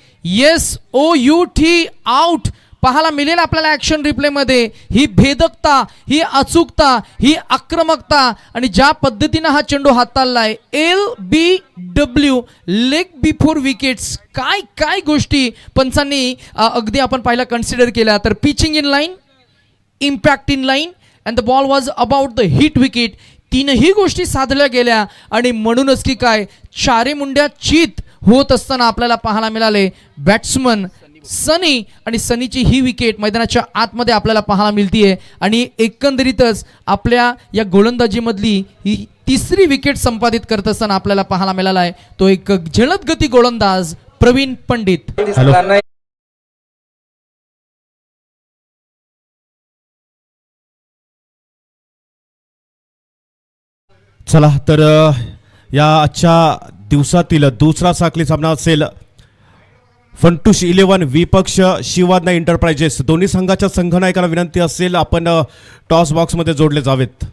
SOUT आउट. पाहायला मिळेल आपल्याला ॲक्शन रिप्लेमध्ये ही भेदकता, ही अचूकता, ही आक्रमकता आणि ज्या पद्धतीनं हा चेंडू हाताळलाय. LBW leg before wickets. काय काय गोष्टी पंचांनी अगदी आपण पाहिला कन्सिडर केल्या तर pitching in line, impact in line and the ball was about the hit wicket. तीनही गोष्टी साधल्या गेल्या आणि म्हणूनच की काय चारे मुंड्या चित होत असताना आपल्याला पाहायला मिळाले बॅट्समन सनी आणि सनीची ही विकेट मैदानाच्या आतमध्ये आपल्याला पाहायला मिळतीये. आणि एकंदरीतच आपल्या या गोलंदाजीमधली ही 3री विकेट संपादित करत असताना आपल्याला पाहायला मिळाला आहे तो एक जलदगती गोलंदाज प्रवीण पंडित. हॅलो. चला तर या आजच्या दिवसातील दुसरा साखळी सामना असेल फंटूश 11 विपक्ष शिवाज्ञा एंटरप्राइजेस. दोन्ही संघाच्या संघनायकांना विनंती असेल आपण टॉस बॉक्समध्ये जोडले जावेत.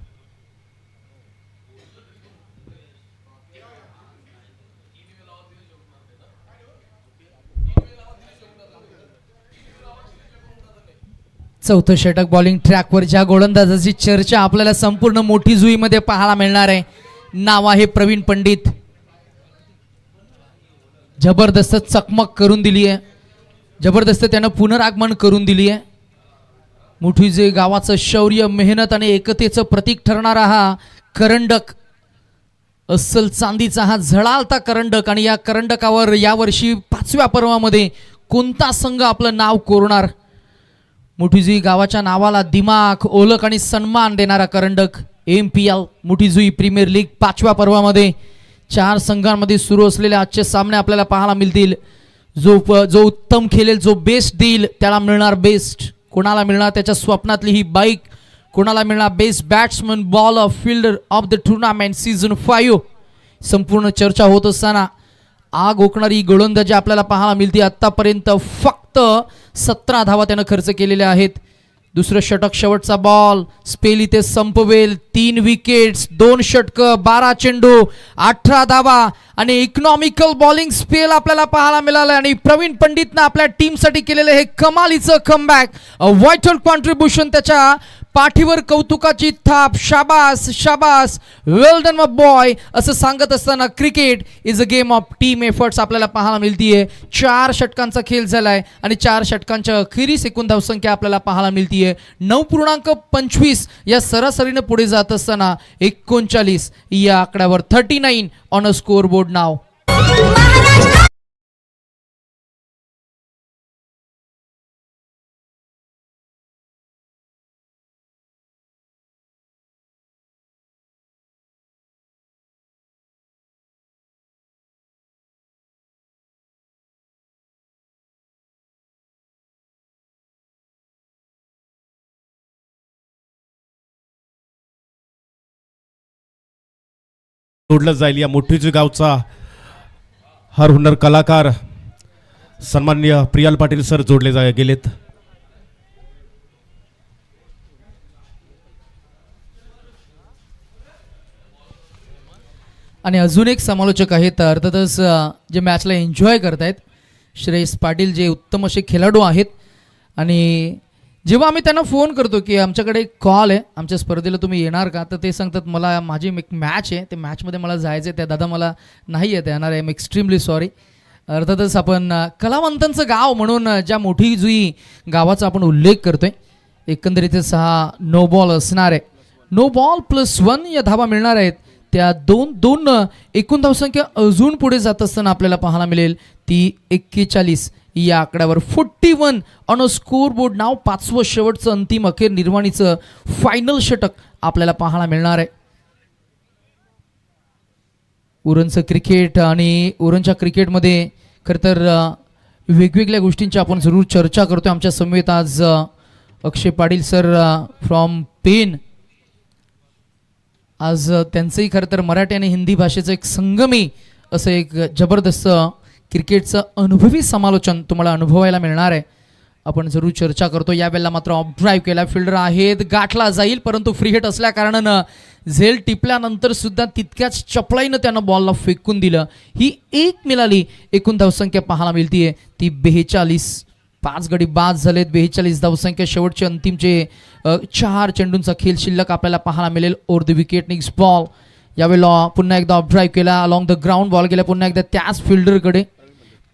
चौथं षटक बॉलिंग ट्रॅकवर ज्या गोलंदाजाची चर्चा आपल्याला संपूर्ण मोठी जुईमध्ये पाहायला मिळणार आहे. नाव आहे प्रवीण पंडित. जबरदस्त चकमक करून दिली आहे. जबरदस्त त्यानं पुनरागमन करून दिली आहे. मोठी जे गावाचं शौर्य, मेहनत आणि एकतेचं प्रतीक ठरणारा हा करंडक, अस्सल चांदीचा हा झळाळता करंडक. आणि या करंडकावर यावर्षी 5व्या पर्वामध्ये कोणता संघ आपलं नाव कोरणार. मोठीजुई गावाच्या नावाला दिमाग, ओळख आणि सन्मान देणारा करंडक. MPL मोठीजुई प्रीमियर लीग 5व्या पर्वामध्ये 4 संघांमध्ये सुरू असलेले आजचे सामने आपल्याला पाहायला मिळतील. जो उत्तम खेळेल, जो बेस्ट देईल त्याला मिळणार बेस्ट. कोणाला मिळणार त्याच्या स्वप्नातली ही बाईक, कोणाला मिळणार best batsman, ball of fielder of the tournament season 5. संपूर्ण चर्चा होत असताना आग ओकणारी गोलंदाजी आपल्याला पाहायला मिळते. आत्तापर्यंत फक्त 17 धावा त्यानं खर्च केलेल्या आहेत. दुसरं षटक, शेवटचा बॉल, स्पेल इथे संपवेल. 3 विकेट्स, 2 षटकं, 12 चेंडू, 18 धावा आणि इकॉनॉमिकल बॉलिंग स्पेल आपल्याला पाहायला मिळालं. आणि प्रवीण पंडितनं आपल्या टीमसाठी केलेलं हे कमालीचं कमबॅक, व्हायटल कॉन्ट्रीब्युशन, त्याच्या पाठीवर कौतुकाची थाप. शाबास शाबास, वेल डन माय बॉय असं सांगत असताना cricket is a game of team efforts आपल्याला पाहायला मिळतीये. 4 षटकांचा खेळ झालाय आणि 4 षटकांच्या अखेरीस एकूण धावसंख्या आपल्याला पाहायला मिळतीये 9.25 या सरासरीने पुढे जात असताना 39 या आकड्यावर 39 ऑन अ स्कोर बोर्ड नाव. जोडलं जाईल. या मोठीजी गावचा हर हुनर कलाकार सन्माननीय प्रियाल पाटील सर जोडले गेलेत. आणि अजून एक समालोचक आहेत अर्थातच जे मॅचला एन्जॉय करतायत श्रेयस पाटील, जे उत्तम असे खेळाडू आहेत. आणि जेव्हा आम्ही त्यांना फोन करतो की आमच्याकडे एक कॉल आहे, आमच्या स्पर्धेला तुम्ही येणार का, तर ते सांगतात मला माझी एक मॅच आहे, ते मॅचमध्ये मला जायचं आहे, त्या दादा मला नाही येत येणार आहे, एम एक्स्ट्रीमली सॉरी. अर्थातच आपण कलावंतांचं गाव म्हणून ज्या मोठी जुई गावाचा आपण उल्लेख करतोय एकंदरीतच हा नो बॉल असणार आहे. नो बॉल +1 या धावा मिळणार आहेत. त्या दोन एकूण धावसंख्या अजून पुढे जात असताना आपल्याला पाहायला मिळेल ती 41 या आकड्यावर. 41 ऑन अ स्कोर बोर्ड. नाव 5वं शेवटचं अंतिम अखेर निर्वाणीचं फायनल षटक आपल्याला पाहायला मिळणार आहे. उरणचं क्रिकेट आणि उरणच्या क्रिकेटमध्ये खरं तर वेगवेगळ्या गोष्टींची आपण जरूर चर्चा करतोय. आमच्या समवेत आज अक्षय पाटील सर फ्रॉम पेन. आज त्यांचंही खरं तर मराठी आणि हिंदी भाषेचं एक संगमी असं एक जबरदस्त क्रिकेटचं अनुभवी समालोचन तुम्हाला अनुभवायला मिळणार आहे. आपण जरूर चर्चा करतो. यावेळेला मात्र ऑफ ड्राईव्ह केला. फिल्डर आहेत, गाठला जाईल, परंतु फ्री हिट असल्या कारणानं झेल टिपल्यानंतर सुद्धा तितक्याच चपळाईनं त्यानं बॉलला फेकून दिलं. ही एक मिळाली. एकूण धावसंख्या पाहायला मिळतीये ती 42. 5 गडी बाद झालेत. 42 धावसंख्या. शेवटचे अंतिमचे 4 चेंडूंचा खेळ शिल्लक आपल्याला पाहायला मिळेल. Over the wicket nicks ball. यावेळेला पुन्हा एकदा ऑफ ड्राईव्ह केला. अलॉंग द ग्राउंड बॉल गेला पुन्हा एकदा त्याच फिल्डरकडे,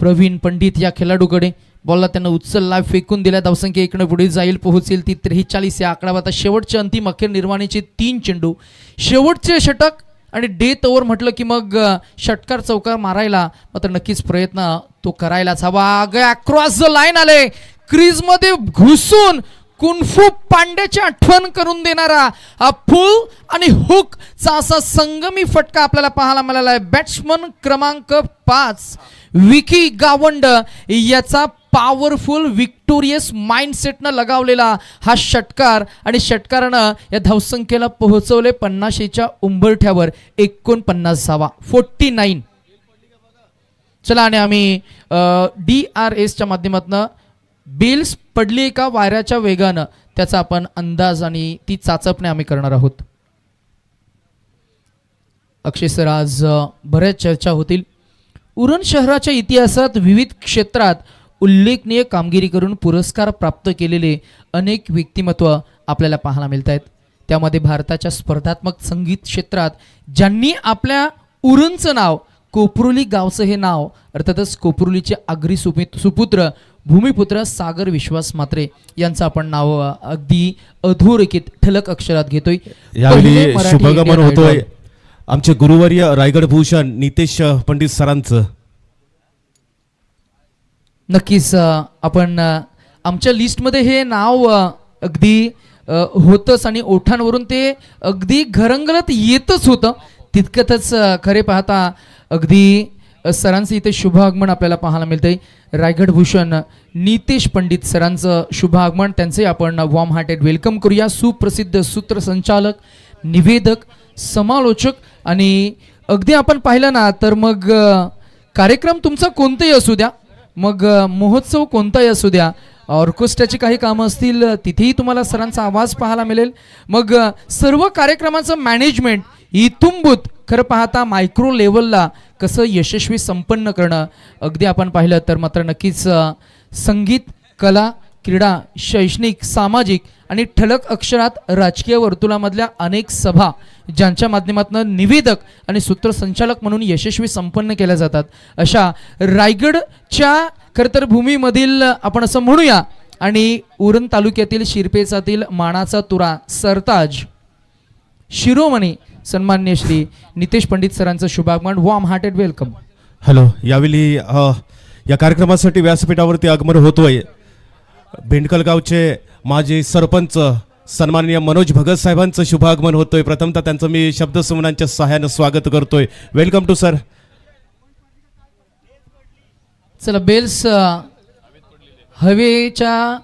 प्रवीण पंडित या खेळाडूकडे. बॉलला त्यानं उचलला, फेकून दिला. धावसंख्या इकडे पुढे जाईल, पोहोचेल ती 43 या आकड्यावर. आता शेवटचे अंतिम अखेर निर्वाणीचे 3 चेंडू. शेवटचे षटक आणि डेथ ओव्हर म्हटलं की मग षटकार चौकार मारायला मात्र नक्कीच प्रयत्न तो करायलाच हवा. क्रॉस द लाईन आले. क्रीजमध्ये घुसून कुंफू पांड्याची आठवण करून देणारा हा फुल आणि हुकचा असा संगमी फटका आपल्याला पाहायला मिळाला आहे. बॅट्समन क्रमांक 5 विकी गावंड याचा पॉवरफुल विक्टोरियस माइंडसेटनं लगावलेला हा षटकार आणि षटकारानं या धावसंख्येला पोहोचवले 50च्या उंबरठ्यावर. 49 धावा. 49. चला आणि आम्ही DRSच्या माध्यमातून बेल्स पडली का वाऱ्याच्या वेगानं त्याचा आपण अंदाज आणि ती चाचपणे आम्ही करणार आहोत. अक्षय सर, आज बऱ्याच चर्चा होतील. उरण शहराच्या इतिहासात विविध क्षेत्रात उल्लेखनीय कामगिरी करून पुरस्कार प्राप्त केलेले अनेक व्यक्तिमत्व आपल्याला पाहायला मिळत आहेत. त्यामध्ये भारताच्या स्पर्धात्मक संगीत क्षेत्रात ज्यांनी आपल्या उरणचं नाव, कोपरुली गावचं हे नाव, अर्थातच कोपरुलीचे आगरी सुपुत्र भूमिपुत्र सागर विश्वास म्हात्रे यांचं आपण नाव अगदी अधोरेखित ठळक अक्षरात घेतोय. यावेळी शुभगमन होतोय आमचे गुरुवर्य रायगड भूषण नितेश पंडित सरांचं. नक्कीच आपण आमच्या लिस्टमध्ये हे नाव अगदी होतंच आणि ओठांवरून ते अगदी घरंगलत येतच होतं. तितकंच खरे पाहता अगदी सरांचं इथे शुभ आगमन आपल्याला पाहायला मिळतंय. रायगड भूषण नितेश पंडित सरांचं शुभ आगमन. त्यांचे आपण वॉर्म हार्टेड वेलकम करूया. सुप्रसिद्ध सूत्रसंचालक, निवेदक, समालोचक आणि अगदी आपण पाहिलं ना तर मग कार्यक्रम तुमचा कोणताही असू द्या, मग महोत्सव कोणताही असू द्या, ऑर्केस्ट्राची काही कामं असतील तिथेही तुम्हाला सरांचा आवाज पाहायला मिळेल. मग सर्व कार्यक्रमाचं मॅनेजमेंट इथुंबूत खरं पाहता मायक्रो लेवलला कसं यशस्वी संपन्न करणं, अगदी आपण पाहिलं तर मात्र नक्कीच संगीत, कला, क्रीडा, शैक्षणिक, सामाजिक आणि ठळक अक्षरात राजकीय वर्तुळामधल्या अनेक सभा ज्यांच्या माध्यमातून निवेदक आणि सूत्रसंचालक म्हणून यशस्वी संपन्न केल्या जातात, अशा रायगडच्या खरं तर भूमीमधील आपण असं म्हणूया आणि उरण तालुक्यातील शिरपेचातील मानाचा तुरा सरताज शिरोमणी सन्मान्य श्री नितेश पंडित सरांचं शुभागमन. Warm hearted welcome. हॅलो. यावेळी या कार्यक्रमासाठी व्यासपीठावरती आगमन होतोय भेंडकल गावचे माजी सरपंच सन्माननीय मनोज भगत साहेबांचं शुभागमन होतोय. प्रथमतः त्यांचं मी शब्दसुमनांच्या सहाय्यानं स्वागत करतोय. Welcome to sir. चला, बेल्स हवेच्या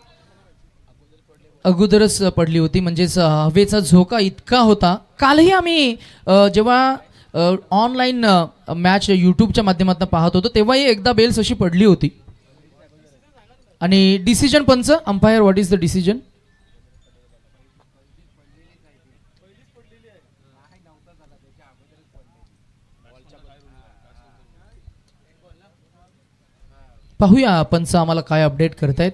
अगोदरच पडली होती, म्हणजेच हवेचा झोका इतका होता. कालही आम्ही जेव्हा ऑनलाईन मॅच यूट्यूबच्या माध्यमातून पाहत होतो तेव्हाही एकदा बेल्स अशी पडली होती. आणि डिसिजन पंच, umpire, what is the decision? पाहूया पंच आम्हाला काय अपडेट करतायत.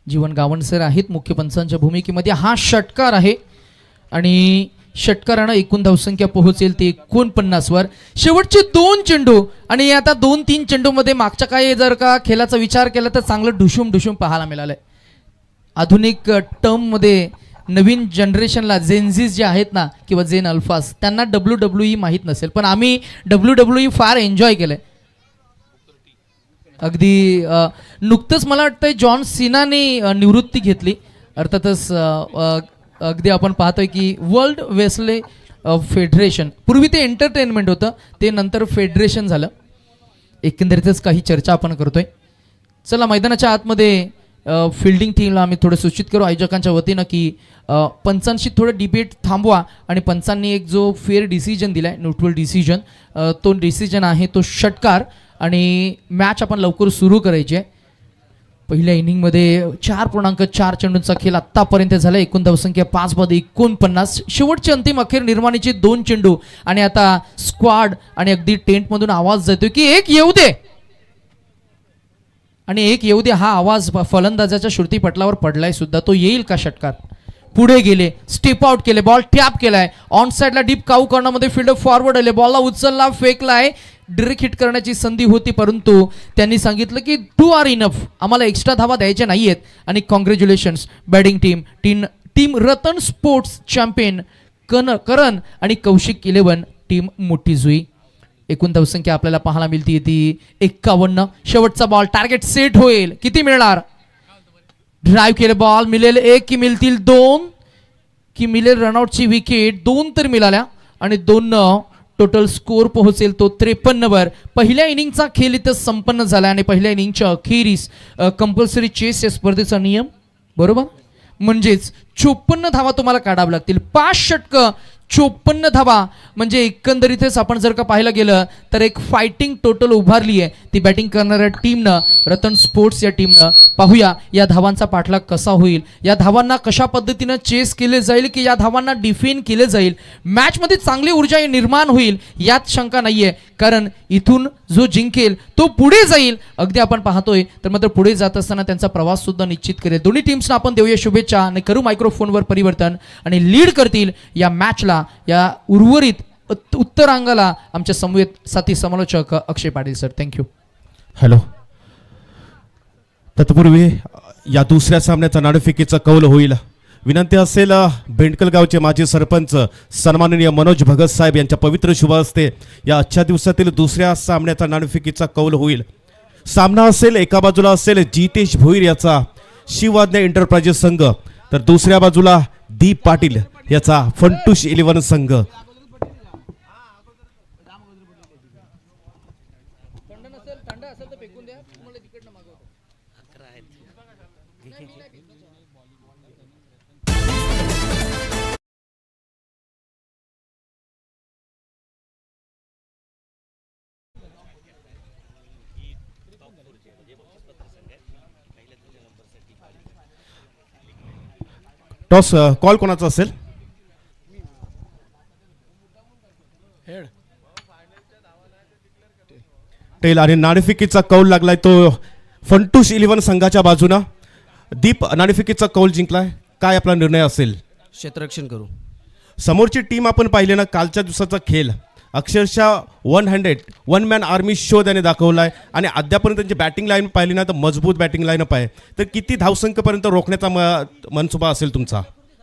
जीवन गावंड सर आहेत मुख्य पंचांच्या भूमिकेमध्ये. हा षटकार आहे आणि षटकारानं एकूण धावसंख्या पोहोचेल ती 49 वर. शेवटचे 2 चेंडू आणि आता 2-3 चेंडूमध्ये मागच्या काही जर का खेळाचा विचार केला तर चांगलं ढुशूम पाहायला मिळालंय. आधुनिक टर्ममध्ये नवीन जनरेशनला जेनझीज जे आहेत ना किंवा जेन अल्फास त्यांना WWE माहीत नसेल, पण आम्ही WWE फार एन्जॉय केलं आहे. अगदी नुकतंच मला वाटतं जॉन सिनाने निवृत्ती घेतली. अर्थातच अगदी आपण पाहतोय की वर्ल्ड वेसले फेडरेशन, पूर्वी ते एंटरटेनमेंट होतं, ते नंतर फेडरेशन झालं. एकंदरीतच काही चर्चा आपण करतोय. चला मैदानाच्या आतमध्ये फिल्डिंग टीमला आम्ही थोडं सूचित करू आयोजकांच्या वतीनं की पंचांशी थोडं डिबेट थांबवा आणि पंचांनी एक जो फेअर डिसिजन दिला आहे, न्यूट्रल डिसिजन, तो डिसिजन आहे तो षटकार आणि मॅच आपण लवकर सुरू करायची आहे. पहिल्या इनिंगमध्ये 4.4 चेंडूंचा खेळ आत्तापर्यंत झाला. एकूण धावसंख्या 5/49. शेवटचे अंतिम अखेर निर्माणीचे 2 चेंडू आणि आता स्क्वॉड आणि अगदी टेंटमधून आवाज जातोय की एक येऊ दे आणि एक येऊ दे. हा आवाज फलंदाजाच्या श्रुतीपटलावर पडलाय सुद्धा. तो येईल का षटकार? पुढे गेले, स्टेप आउट केले, बॉल टॅप केलाय, ऑन साइडला डीप काऊ कॉर्नरमध्ये फील्डर फॉरवर्ड आले, बॉलला उचलला, फेकलाय, डायरेक्ट हिट करण्याची संधी होती, परंतु त्यांनी सांगितलं की 2 आर इनफ, आम्हाला एक्स्ट्रा धावा द्यायच्या नाहीयेत. आणि congratulations batting team Ratan sports champion Karan आणि कौशिक 11 टीम मोठी जुई. एकूण धावसंख्या आपल्याला पाहायला मिळते ती 51. शेवटचा बॉल टार्गेट सेट होईल, किती मिळणार? ड्राईव्ह केले, बॉल मिळेल 1 की मिळतील 2 की मिळेल रनआउटची विकेट? 2 तर मिळाल्या आणि 2 टोटल स्कोर पोहोचेल तो 53 पहिल्या इनिंगचा खेळ इथं संपन्न झाला आणि पहिल्या इनिंगच्या अखेरीस कंपल्सरी चेस या स्पर्धेचा नियम बरोबर, म्हणजेच 54 धावा तुम्हाला काढाव्या लागतील. 5 षटकं 54 धावा, म्हणजे एकंदरीतच आपण जर का पाहायला गेलं तर एक फायटिंग टोटल उभारली आहे ती बॅटिंग करणाऱ्या टीमनं, रतन स्पोर्ट्स या टीमनं. पाहूया या धावांचा पाठलाग कसा होईल, या धावांना कशा पद्धतीनं चेस केले जाईल की या धावांना डिफेंड केले जाईल. मॅचमध्ये चांगली ऊर्जा निर्माण होईल यात शंका नाहीये, कारण इथून जो जिंकेल तो पुढे जाईल. अगदी आपण पाहतोय तर मात्र पुढे जात असताना त्यांचा प्रवास सुद्धा निश्चित करेल. दोन्ही टीम्सना आपण देऊया शुभेच्छा आणि करू मायक्रोफोनवर परिवर्तन आणि लीड करतील या मॅचला, या उर्वरित उत्तरांगाला आमच्या समवेत साथी समालोचक अक्षय पाटील सर. थँक्यू. हॅलो. तत्पूर्वी या दुसऱ्या सामन्याचा नाणेफेकीचा कौल होईल. विनंती असेल बेंडकल गावचे माजी सरपंच सन्माननीय मनोज भगत साहेब यांच्या पवित्र शुभ हस्ते या आजच्या दिवसातील दुसऱ्या सामन्याचा नाणेफेकीचा कौल होईल. सामना असेल, एका बाजूला असेल जितेश भोईर याचा शिवआज्ञा एंटरप्राइजेस संघ, तर दुसऱ्या बाजूला दीप पाटील याचा फंटूश 11 संघ. टॉस कॉल कोणाचा असेल? टेल. आणि नाणेफेकीचा कौल लागलाय तो फंटूश 11 संघाच्या बाजूनं. दीप नाणेफेकीचा कौल जिंकलाय, काय आपला निर्णय असेल? क्षेत्ररक्षण करू. समोरची टीम आपण पाहिली ना, कालच्या दिवसाचा खेळ अक्षरशः 1 मॅन आर्मी शो त्याने दाखवलाय आणि अद्यापर्यंत त्यांची बॅटिंग लाईन पाहिली ना तर मजबूत बॅटिंग लाईनअप आहे. तर किती धावसंख्येपर्यंत रोखण्याचा मनसुबा असेल तुमचा?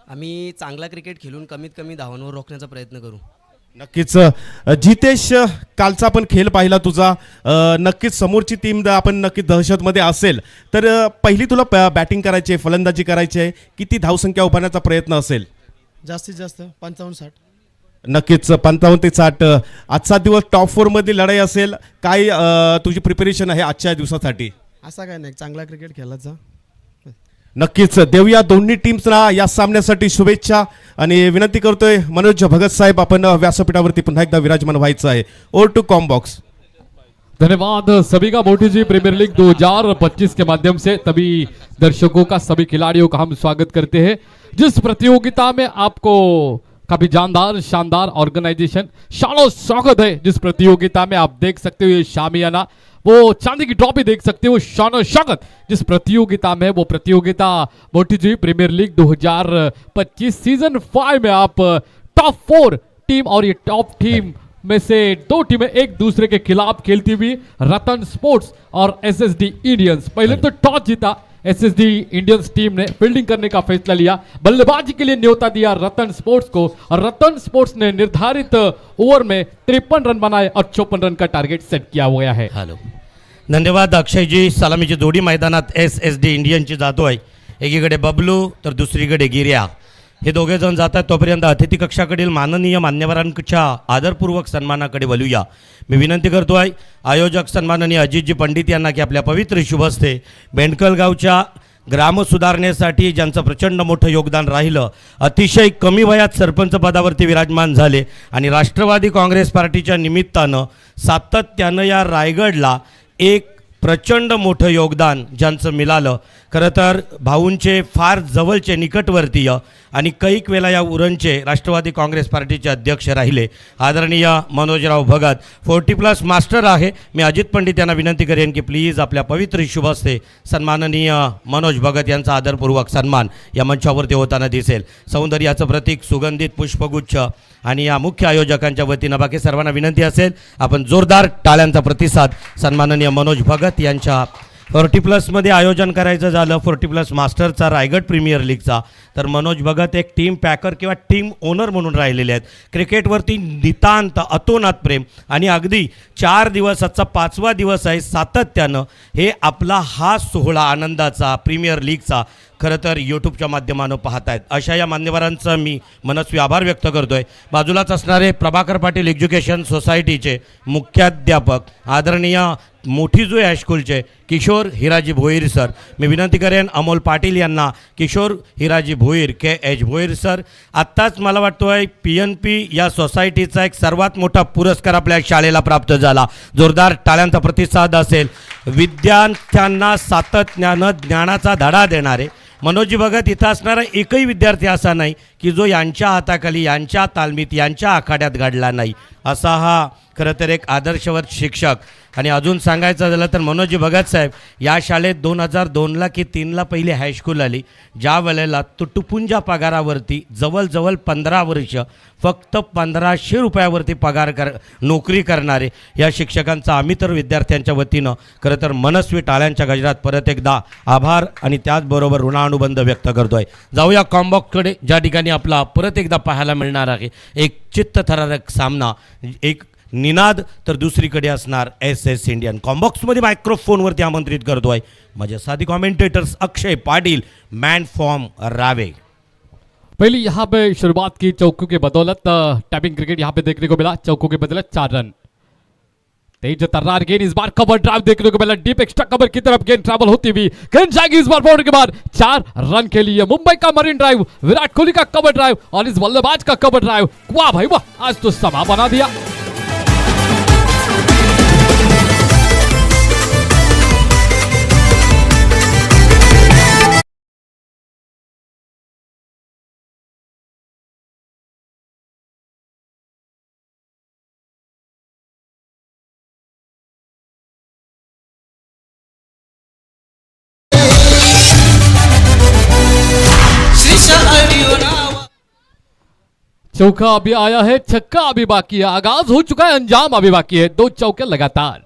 आम्ही चांगला क्रिकेट खेळून कमीत कमी धावांवर रोखण्याचा प्रयत्न करू. नक्कीच. जितेश, कालचा आपण खेळ पाहिला तुझा, नक्कीच समोरची टीम आपण नक्की दहशतमध्ये असेल, तर पहिली तुला बॅटिंग करायची आहे, फलंदाजी करायची आहे, किती धावसंख्या उभारण्याचा प्रयत्न असेल? जास्तीत जास्त 55-60. नक्कीच 55 ते 60. आजचा दिवस टॉप 4 मधली लढाई असेल, काय तुझी प्रिपरेशन आहे आजच्या दिवसासाठी? असा काय नाही, चांगला क्रिकेट खेळायचा. नक्कीच देऊया दोन्ही टीम्सना या सामन्यासाठी शुभेच्छा आणि विनंती करतोय मनोज भगत साहेब, आपण व्यासपीठावरती पुन्हा एकदा विराजमान व्हायचं आहे. Over to comm box. धन्यवाद सभी का मोटी जी प्रीमियर लीग 2025 के माध्यम से तभी दर्शकों का, सभी खिलाड़ियों का हम स्वागत करते हैं. जिस प्रतियोगिता में आपको काफी जानदार शानदार ऑर्गेनाइजेशन शानो स्वागत है, जिस प्रतियोगिता में आप देख सकते हो ये शामियाना, वो चांदी की ट्रॉफी देख सकते हो, शानो स्वागत जिस प्रतियोगिता में, वो प्रतियोगिता मोटीजी प्रीमियर लीग 2025 सीजन 5 में आप टॉप 4 टीम, और ये टॉप टीम में से 2 टीमें एक दूसरे के खिलाफ खेलती हुई रतन स्पोर्ट्स और एसएसडी इंडियंस. पहले तो टॉस जीता एसएसडी इंडियंस टीम ने फील्डिंग करने का फैसला लिया। बल्लेबाजी के लिए न्योता दिया रतन स्पोर्ट्स को और रतन स्पोर्ट्स ने निर्धारित ओवर में 53 रन बनाए और 54 रन का टारगेट सेट किया हुआ है। हॅलो, धन्यवाद अक्षयजी. सलामीची जोडी मैदानात SSD इंडियनची जातो आहे. एकीकडे बबलू तर दुसरीकडे गिर्या, हे दोघे जण जातात. तोपर्यंत अतिथी कक्षाकडील माननीय मान्यवरांच्या आदरपूर्वक सन्मानाकडे वळूया. मी विनंती करतो आहे आयोजक सन्माननीय अजितजी पंडित यांना की आपल्या पवित्र शुभहस्ते बेंडकल गावच्या ग्रामसुधारणेसाठी ज्यांचं प्रचंड मोठं योगदान राहिलं, अतिशय कमी वयात सरपंच पदावरती विराजमान झाले आणि राष्ट्रवादी काँग्रेस पार्टीच्या निमित्तानं सातत्यानं या रायगडला एक प्रचंड मोठं योगदान ज्यांचं मिळालं. खरं तर भाऊंचे फार जवळचे निकटवर्तीय आणि कैक वेळा या उरणचे राष्ट्रवादी काँग्रेस पार्टीचे अध्यक्ष राहिले आदरणीय मनोजराव भगत 40+ मास्टर आहे. मी अजित पंडित यांना विनंती करेन की प्लीज आपल्या पवित्र शुभहस्ते सन्माननीय मनोज भगत यांचा आदरपूर्वक सन्मान या मंचावरती होताना दिसेल. सौंदर्याचं प्रतीक सुगंधित पुष्पगुच्छ आणि या मुख्य आयोजकांच्या वतीनं बाकी सर्वांना विनंती असेल आपण जोरदार टाळ्यांचा प्रतिसाद सन्माननीय मनोज भगत यांच्या 40+ मध्ये आयोजन करायचं झालं 40+ मास्टरचा रायगड प्रीमियर लीगचा, तर मनोज भगत एक टीम पॅकर किंवा टीम ओनर म्हणून राहिलेले आहेत. क्रिकेटवरती नितांत अतोनात प्रेम आणि अगदी 4 दिवसाचा 5वा दिवस आहे सातत्यानं हे आपला हा सोहळा आनंदाचा प्रीमियर लीगचा खरं तर यूट्यूबच्या माध्यमानं पाहत आहेत. अशा या मान्यवरांचं मी मनस्वी आभार व्यक्त करतो आहे. बाजूलाच असणारे प्रभाकर पाटील एज्युकेशन सोसायटीचे मुख्याध्यापक आदरणीय मोठीजुई हायस्कूलचे किशोर हिराजी भोईर सर, मी विनंती करेन अमोल पाटील यांना किशोर हिराजी भोईर KH भोईर सर. आत्ताच मला वाटतो आहे PNP या सोसायटीचा एक सर्वात मोठा पुरस्कार आपल्या शाळेला प्राप्त झाला. जोरदार टाळ्यांचा प्रतिसाद असेल. विद्यार्थ्यांना सातत्यानं ज्ञानाचा धडा देणारे मनोजी भगत इथं असणारा एकही विद्यार्थी असा नाही की जो यांच्या हाताखाली यांच्या तालमीत यांच्या आखाड्यात घडला नाही. असा हा खरं तर एक आदर्शवत शिक्षक. आणि अजून सांगायचं झालं तर मनोजी भगत साहेब या शाळेत 2002ला की 3ला पहिली हायस्कूल आली, ज्या वेळेला तुटपुंजा पगारावरती जवळजवळ 15 वर्ष फक्त 1500 रुपयावरती नोकरी करणारे या शिक्षकांचा आम्ही तर विद्यार्थ्यांच्या वतीनं खरं तर मनस्वी टाळ्यांच्या गजरात परत एकदा आभार आणि त्याचबरोबर ऋणानुबंध व्यक्त करतो आहे. जाऊया कॉम्बॉक्सकडे, ज्या ठिकाणी आपला परत एकदा पाहायला मिळणार आहे एक चित्तथरारक सामना, एक निनाद, तर दुसरीकडे असणार SS इंडियन. कॉम्बॉक्समध्ये मायक्रोफोनवरती आमंत्रित करतो आहे माझे साथी commentators Akshay Patil, man from Rave. पहले यहाँ पे शुरुआत की चौकों के बदौलत टैपिंग क्रिकेट यहाँ पे देखने को मिला. चौकों के बदौलत 4 रन. तेज तर्रार गेंद, इस बार कवर ड्राइव देखने को मिला. डीप एक्स्ट्रा कवर की तरफ गेंद ट्रैवल होती हुई गेंद जाएगी इस बार बाउंड्री के बाद 4 रन के लिए. मुंबई का मरीन ड्राइव, विराट कोहली का कवर ड्राइव और इस बल्लेबाज का कवर ड्राइव, वाह भाई वाह, आज तो समा बना दिया. चौका अभी आया है, छक्का अभी बाकी है, आगाज हो चुका है, अंजाम अभी बाकी है. 2 चौके लगातार.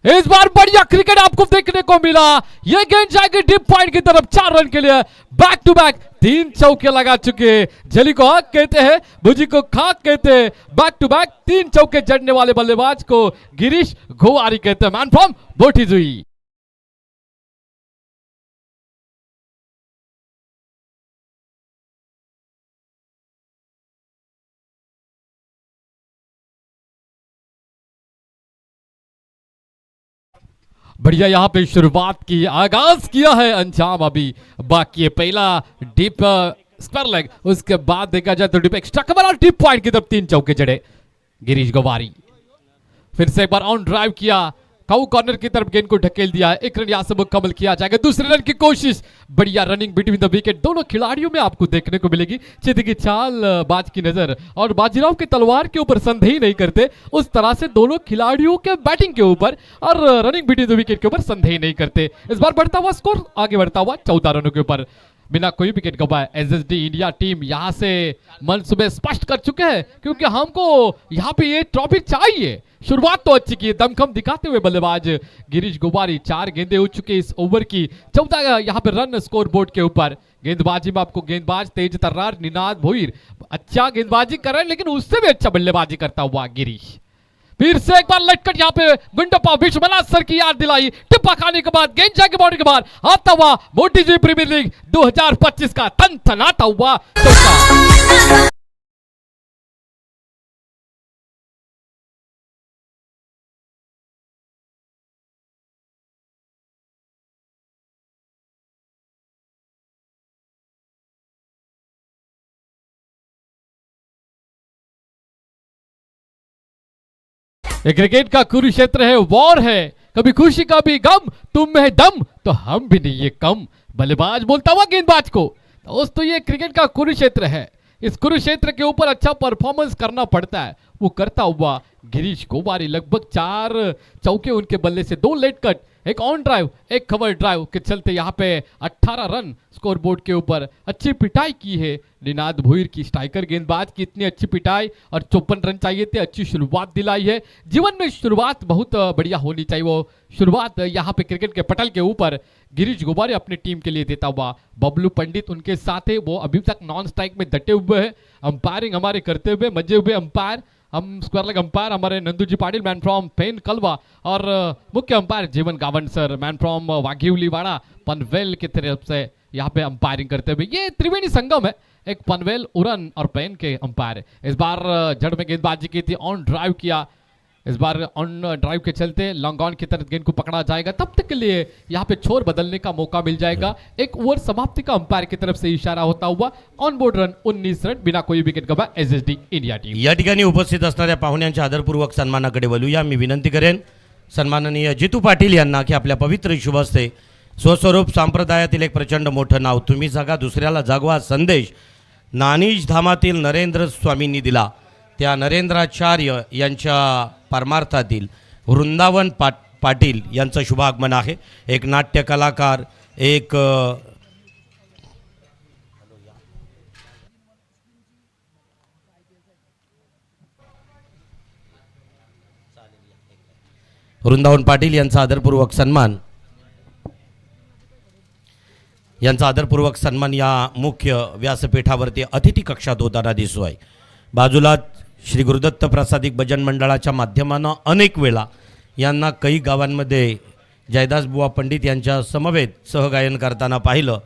इस बार बढ़िया क्रिकेट आपको देखने को मिला. यह गेंद जाएगी डीप पॉइंट की तरफ 4 रन के लिए. बैक टू बैक 3 चौके लगा चुके. जली को हक कहते हैं, भुजी को खाक कहते हैं. बैक टू बैक 3 चौके जड़ने वाले बल्लेबाज को गिरीश घोवारी कहते हैं. Man from Botijui. बढ़िया यहाँ पे शुरुआत की, आगाज किया है, अंजाम अभी बाकी है. पहला डीप स्क्वायर लेग, उसके बाद देखा जाए तो डीप एक्स्ट्रा कवर और डीप पॉइंट की तरफ 3 चौके जड़े गिरीश गोवारी. फिर से एक बार ऑन ड्राइव किया, काउ कॉर्नर की तरफ गेंद को ढकेल दिया है. 1 रन यहाँ से मुकम्मल किया जाएगा. दूसरे रन की कोशिश, बढ़िया रनिंग बिटवीन द विकेट दोनों खिलाड़ियों में आपको देखने को मिलेगी. चित की चाल, बाज की नजर और बाजीराव की तलवार के ऊपर संदेह ही नहीं करते, उस तरह से दोनों खिलाड़ियों के बैटिंग के ऊपर और रनिंग बिटवीन द विकेट के ऊपर संदेह नहीं करते. इस बार बढ़ता हुआ स्कोर आगे बढ़ता हुआ 14 रनों के ऊपर बिना कोई विकेट गंवाए. SSD इंडिया टीम यहां से मन सुबह स्पष्ट कर चुके हैं क्योंकि हमको यहां पे ये ट्रॉफी चाहिए. शुरुआत तो अच्छी की, दमखम दिखाते हुए बल्लेबाज गिरीश गोवारी। 4 गेंदें हो चुके इस ओवर की, 14 यहाँ पे रन स्कोर बोर्ड के ऊपर। गेंदबाजी में आपको गेंदबाज तेज तर्रार निनाद भोईर अच्छा गेंदबाजी कर रहे हैं, लेकिन उससे भी अच्छा बल्लेबाजी करता हुआ गिरीश। फिर से एक बार लटकट यहाँ पे गुंडप्पा विश्वनाथ सर की याद दिलाई। टिप्पा खाने के बाद गेंद जाके बाउंड्री के बाद आता हुआ मोटी जी प्रीमियर लीग 2025 का थनथनाता हुआ चौका। ये क्रिकेट का कुरुक्षेत्र है, वॉर है, कभी खुशी कभी गम, तुम में है दम तो हम भी नहीं ये कम। बल्लेबाज बोलता हुआ गेंदबाज को, दोस्तों ये क्रिकेट का कुरुक्षेत्र है, इस कुरुक्षेत्र के ऊपर अच्छा परफॉर्मेंस करना पड़ता है, वो करता हुआ गिरीश गोवारी। लगभग 4 चौके उनके बल्ले से, 2 लेट कट, एक ऑन ड्राइव, एक कवर ड्राइव के चलते यहाँ पे 18 रन स्कोर बोर्ड के ऊपर। अच्छी पिटाई की है निनाद भोईर की, स्ट्राइकर गेंदबाज की इतनी अच्छी पिटाई और 54 रन चाहिए थे। अच्छी शुरुआत दिलाई है, जीवन में शुरुआत बहुत बढ़िया होनी चाहिए, वो शुरुआत यहाँ पे क्रिकेट के पटल के ऊपर गिरीश गोवारी अपनी टीम के लिए देता हुआ। बबलू पंडित उनके साथ है, वो अभी तक नॉन स्ट्राइक में डटे हुए हैं। अंपायरिंग हमारे करते हुए मजे हुए अंपायर, हम स्क्वायर लेग अंपायर हमारे नंदूजी पाटिल मैन फ्रॉम पेन कलवा, और मुख्य अंपायर जीवन गावन सर मैन फ्रॉम वाघिवलीवाड़ा पनवेल की तरफ से यहाँ पे अंपायरिंग करते हुए। ये त्रिवेणी संगम है, एक पनवेल उरन और पेन के अंपायर। इस बार जड़ में गेंदबाजी की थी, ऑन ड्राइव किया, इस बार ऑन ड्राइव के चलते लॉन्ग ऑन की तरफ गेंद को पकड़ा जाएगा, तब तक के लिए यहाँ पे छोर बदलने का मौका मिल जाएगा। एक ओवर समाप्ति का अंपायर की तरफ से इशारा होता हुआ। ऑन बोर्ड रन 19 रन बिना कोई विकेट गवा एसएसडी इंडिया टीम। या ठिकाणी उपस्थित असणाऱ्या पाहुण्यांच्या आदरपूर्वक सन्मानाकडे वळूया। मी विनंती करेन सन्माननीय जितू पाटील यांना की आपल्या पवित्र शुभ हस्ते स्वस्वरूप संप्रदायातील एक प्रचंड मोठं नाव तुम्ही जगा दुसऱ्याला जागवा संदेश नानीज धामातील नरेंद्र स्वामींनी दिला, त्या नरेंद्राचार्य यांच्या परमार्थातील वृंदावन पाटील यांचं शुभागमन आहे। एक नाट्य कलाकार, एक वृंदावन पाटील यांचा आदरपूर्वक सन्मान, यांचा आदरपूर्वक सन्मान या मुख्य व्यासपीठावरती अतिथी कक्षात होताना दिसतोय। बाजूला श्री गुरुदत्त प्रसादिक भजन मंडळाच्या माध्यमानं अनेक वेळा यांना काही गावांमध्ये जयदास बुवा पंडित यांच्या समवेत सहगायन करताना पाहिलं।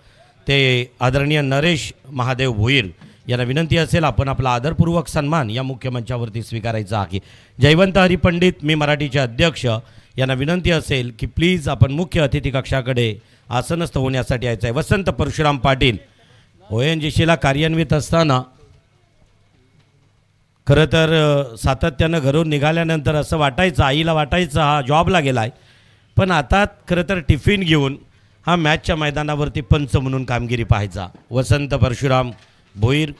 ते आदरणीय नरेश महादेव भोईर यांना विनंती असेल आपण आपला आदरपूर्वक सन्मान या मुख्य मंचावरती स्वीकारायचा आहे। जयवंत हरिपंडित मी मराठीचे अध्यक्ष यांना विनंती असेल की प्लीज आपण मुख्य अतिथी कक्षाकडे आसनस्थ होण्यासाठी यायचं आहे। वसंत परशुराम पाटील ONGCला कार्यान्वित असताना खरं तर सातत्यानं घरून निघाल्यानंतर असं वाटायचं, आईला वाटायचं हा जॉबला गेला आहे, पण आता खरं तर टिफिन घेऊन हा मॅचच्या मैदानावरती पंच म्हणून कामगिरी पाहायचा। वसंत परशुराम भोईर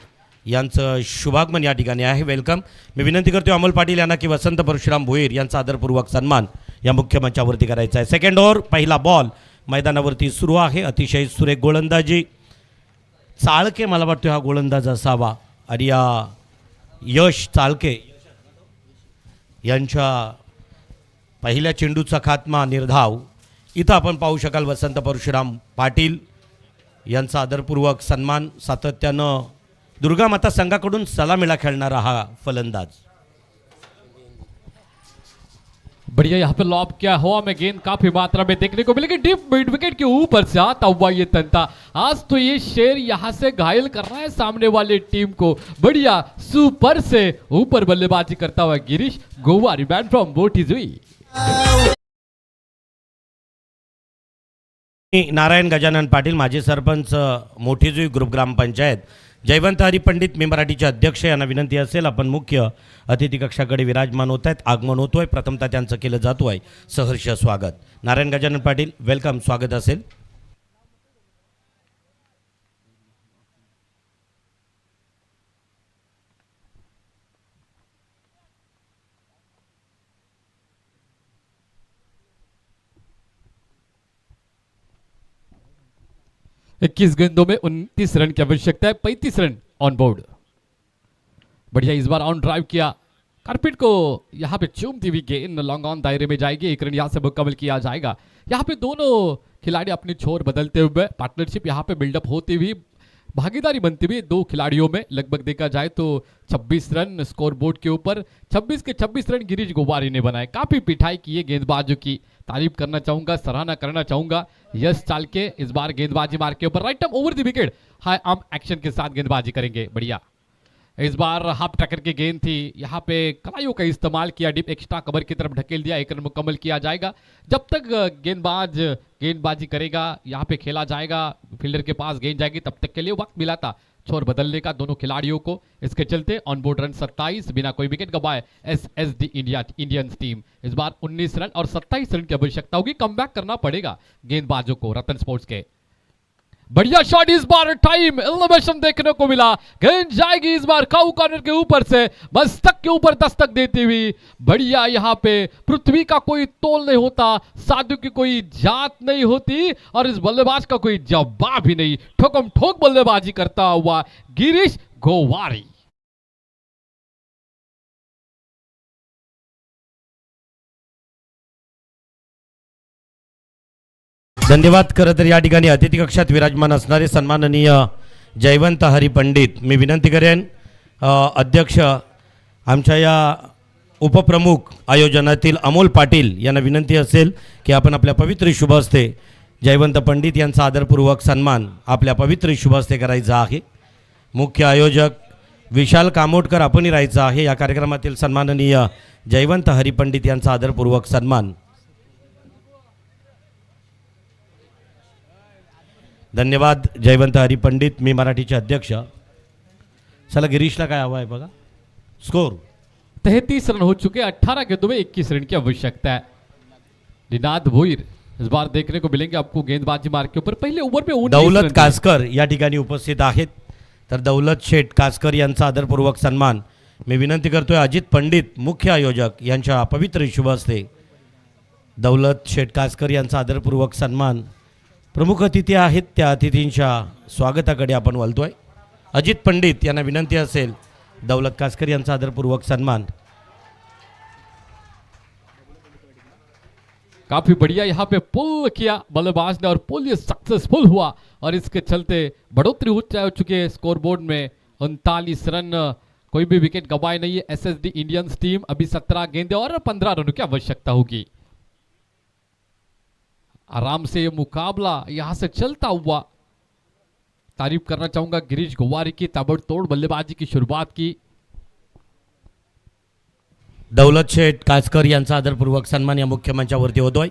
यांचं शुभागमन या ठिकाणी आहे, वेलकम। मी विनंती करतो अमोल पाटील यांना की वसंत परशुराम भोईर यांचा आदरपूर्वक सन्मान या मुख्य मंचावरती करायचा आहे। सेकंड ओव्हर पहिला बॉल मैदानावरती सुरू आहे। अतिशय सुरेख गोलंदाजी, चाळके मला वाटतं हा गोलंदाज असावा, आणि या यश चाळके यांच्या पहिल्या चेंडूचा खात्मा निर्धाव इथं आपण पाहू शकाल। वसंत परशुराम पाटील यांचा आदरपूर्वक सन्मान, सातत्यानं दुर्गा माता संघाकडून सलामीला खेळणारा हा फलंदाज। बढ़िया यहाँ पे लॉब किया, हवा में गेंद काफी मात्रा में देखने को मिलेगी, डीप मिड विकेट के ऊपर से आता हुआ ये तंता। आज तो ये शेर यहाँ से घायल कर रहा है सामने वाली टीम को। बढ़िया सुपर से ऊपर बल्लेबाजी करता हुआ गिरीश गोवारी मैन फ्रॉम बोटीजुई। नारायण गजानन पाटील माजी सरपंच मोठीजुई ग्रुप ग्रामपंचायत। जयवंत हरिपंडित मी मराठीचे अध्यक्ष यांना विनंती असेल आपण मुख्य अतिथी कक्षाकडे विराजमान होत आहेत, आगमन होतोय, प्रथमतः त्यांचं केलं जातो आहे सहर्ष स्वागत। नारायण गजानन पाटील वेलकम, स्वागत असेल। इक्कीस गेंदों में 29 रन की आवश्यकता है, 35 रन ऑन बोर्ड। बढ़िया इस बार ऑन ड्राइव किया, हार्पिट को यहाँ पे चूमती हुई गेंद लॉन्ग ऑन दायरे में जाएगी, एक रन यहाँ से मुकम्मल किया जाएगा। यहाँ पे दोनों खिलाड़ी अपनी छोर बदलते हुए, पार्टनरशिप यहाँ पे बिल्डअप होती हुई, भागीदारी बनती हुई दो खिलाड़ियों में लगभग देखा जाए तो 26 रन स्कोर बोर्ड के ऊपर। 26 के 26 रन गिरीश गोवारी ने बनाए। काफी पिटाई की है गेंदबाजों की, तारीफ करना चाहूंगा, सराहना करना चाहूंगा। यश चाल के इस बार गेंदबाजी मार के ऊपर right arm over the wicket high arm action के साथ गेंदबाजी करेंगे। बढ़िया, इस बार हाफ टक्कर की गेंद थी, यहाँ पे कलाइयों का इस्तेमाल किया, डीप एक्स्ट्रा कवर की तरफ ढकेल दिया, एक रन मुकम्मल किया जाएगा। जब तक गेंदबाज गेंदबाजी करेगा, यहाँ पे खेला जाएगा, फील्डर के पास गेंद जाएगी, तब तक के लिए वक्त मिला था छोर बदलने का दोनों खिलाड़ियों को। इसके चलते ऑन बोर्ड रन 27 बिना कोई विकेट गंवाए एसएसडी इंडियंस टीम इस बार 19 रन और 27 रन की आवश्यकता होगी। कमबैक करना पड़ेगा गेंदबाजों को रतन स्पोर्ट्स के। बढ़िया शॉट, इस बार टाइम एलिवेशन देखने को मिला, गेंद जाएगी इस बार काउ कॉर्नर के ऊपर से मस्तक के ऊपर दस्तक देती हुई। बढ़िया, यहाँ पे पृथ्वी का कोई तोल नहीं होता, साधु की कोई जात नहीं होती और इस बल्लेबाज का कोई जवाब ही नहीं। ठोकम ठोक बल्लेबाजी करता हुआ गिरीश गोवारी। धन्यवाद. खरं तर या ठिकाणी अतिथी कक्षात विराजमान असणारे सन्माननीय जयवंत हरी पंडित, मी विनंती करेन अध्यक्ष आमच्या या उपप्रमुख आयोजनातील अमोल पाटील यांना विनंती असेल की आपण आपल्या पवित्र शुभ हस्ते जयवंत पंडित यांचा आदरपूर्वक सन्मान आपल्या पवित्र शुभ हस्ते करायचा आहे. मुख्य आयोजक विशाल कामोटकर आपणही राहायचं आहे. या कार्यक्रमातील सन्माननीय जयवंत हरी पंडित यांचा आदरपूर्वक सन्मान. धन्यवाद जयवंत हरी पंडित. मी मराठीचे अध्यक्ष. चला गिरीशला काय हवं आहे बघा. स्कोर 33 रन हो चुके, 18 गेंदों में 21 रन की आवश्यकता है. निनाद भोईर इस बार देखने को मिलेंगे आपको गेंदबाजी मार के ऊपर. पहले ओवर पे 19 दौलत रन कासकर या ठिकाणी उपस्थित आहेत. तर दौलत शेठ कासकर यांचा आदरपूर्वक सन्मान मी विनंती करतोय अजित पंडित मुख्य आयोजक यांच्या पवित्र शुभ हस्ते दौलत शेठ कासकर यांचा आदरपूर्वक सन्मान. प्रमुख अतिथी आहेत त्या अतिथींच्या स्वागताकडे आपण वळतोय. अजित पंडित यांना विनंती असेल दौलत कासकर यांचा आदरपूर्वक सन्मान. काफी बढ़िया यहाँ पे पुल किया बल्लेबाज ने और पुल ये सक्सेसफुल हुआ और इसके चलते बढ़ोतरी हो चुकी है स्कोर बोर्ड में. 39 रन, कोई भी विकेट गंवाए नहीं है एसएसडी इंडियंस टीम. अभी 17 गेंदे और 15 रनों की आवश्यकता होगी. आराम से ये मुकाबला यहां से चलता हुआ. तारीफ करना चाहूंगा गिरीश गोवारी की, ताबड़तोड़ बल्लेबाजी की शुरुआत की. दौलत शेठ कासकर यांचा आदरपूर्वक सन्मान या मुख्य मंचावरती होतोय.